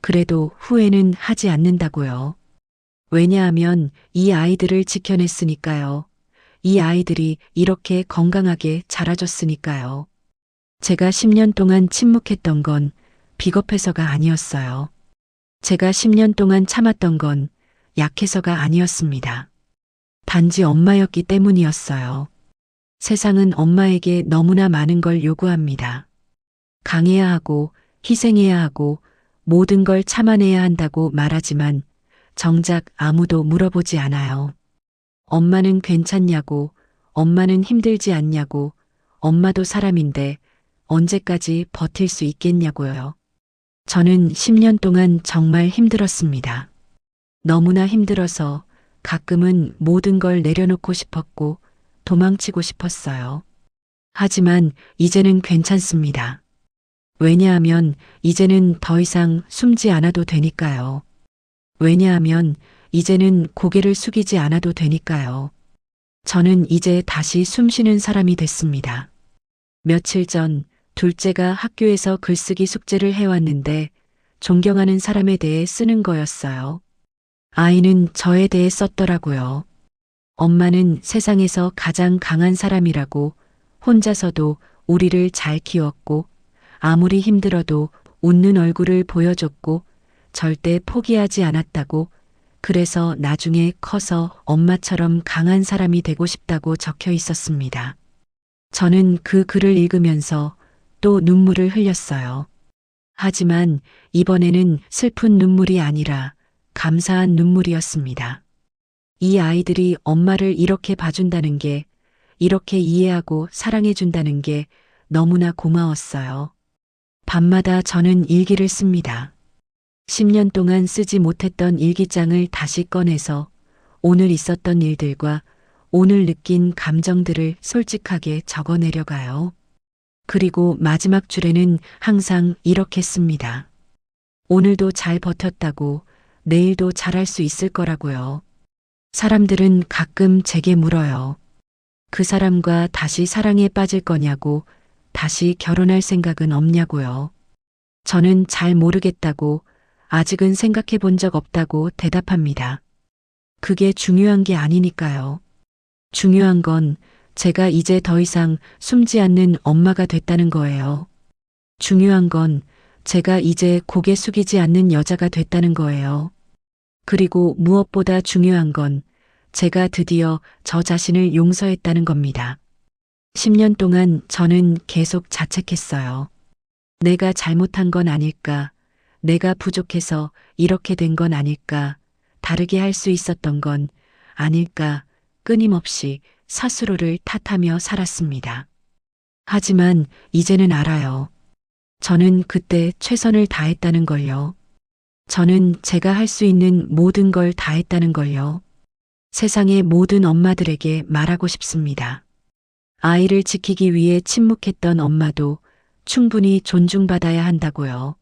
그래도 후회는 하지 않는다고요. 왜냐하면 이 아이들을 지켜냈으니까요. 이 아이들이 이렇게 건강하게 자라줬으니까요. 제가 10년 동안 침묵했던 건 비겁해서가 아니었어요. 제가 10년 동안 참았던 건 약해서가 아니었습니다. 단지 엄마였기 때문이었어요. 세상은 엄마에게 너무나 많은 걸 요구합니다. 강해야 하고, 희생해야 하고, 모든 걸 참아내야 한다고 말하지만 정작 아무도 물어보지 않아요. 엄마는 괜찮냐고, 엄마는 힘들지 않냐고, 엄마도 사람인데 언제까지 버틸 수 있겠냐고요. 저는 10년 동안 정말 힘들었습니다. 너무나 힘들어서 가끔은 모든 걸 내려놓고 싶었고 도망치고 싶었어요. 하지만 이제는 괜찮습니다. 왜냐하면 이제는 더 이상 숨지 않아도 되니까요. 왜냐하면 이제는 고개를 숙이지 않아도 되니까요. 저는 이제 다시 숨쉬는 사람이 됐습니다. 며칠 전 둘째가 학교에서 글쓰기 숙제를 해왔는데 존경하는 사람에 대해 쓰는 거였어요. 아이는 저에 대해 썼더라고요. 엄마는 세상에서 가장 강한 사람이라고, 혼자서도 우리를 잘 키웠고 아무리 힘들어도 웃는 얼굴을 보여줬고 절대 포기하지 않았다고, 그래서 나중에 커서 엄마처럼 강한 사람이 되고 싶다고 적혀 있었습니다. 저는 그 글을 읽으면서 또 눈물을 흘렸어요. 하지만 이번에는 슬픈 눈물이 아니라 감사한 눈물이었습니다. 이 아이들이 엄마를 이렇게 봐준다는 게, 이렇게 이해하고 사랑해준다는 게 너무나 고마웠어요. 밤마다 저는 일기를 씁니다. 10년 동안 쓰지 못했던 일기장을 다시 꺼내서 오늘 있었던 일들과 오늘 느낀 감정들을 솔직하게 적어 내려가요. 그리고 마지막 줄에는 항상 이렇게 씁니다. 오늘도 잘 버텼다고, 내일도 잘할 수 있을 거라고요. 사람들은 가끔 제게 물어요. 그 사람과 다시 사랑에 빠질 거냐고, 다시 결혼할 생각은 없냐고요. 저는 잘 모르겠다고, 아직은 생각해 본 적 없다고 대답합니다. 그게 중요한 게 아니니까요. 중요한 건 제가 이제 더 이상 숨지 않는 엄마가 됐다는 거예요. 중요한 건 제가 이제 고개 숙이지 않는 여자가 됐다는 거예요. 그리고 무엇보다 중요한 건 제가 드디어 저 자신을 용서했다는 겁니다. 10년 동안 저는 계속 자책했어요. 내가 잘못한 건 아닐까? 내가 부족해서 이렇게 된 건 아닐까? 다르게 할 수 있었던 건 아닐까? 끊임없이 스스로를 탓하며 살았습니다. 하지만 이제는 알아요. 저는 그때 최선을 다했다는 걸요. 저는 제가 할 수 있는 모든 걸 다했다는 걸요. 세상의 모든 엄마들에게 말하고 싶습니다. 아이를 지키기 위해 침묵했던 엄마도 충분히 존중받아야 한다고요.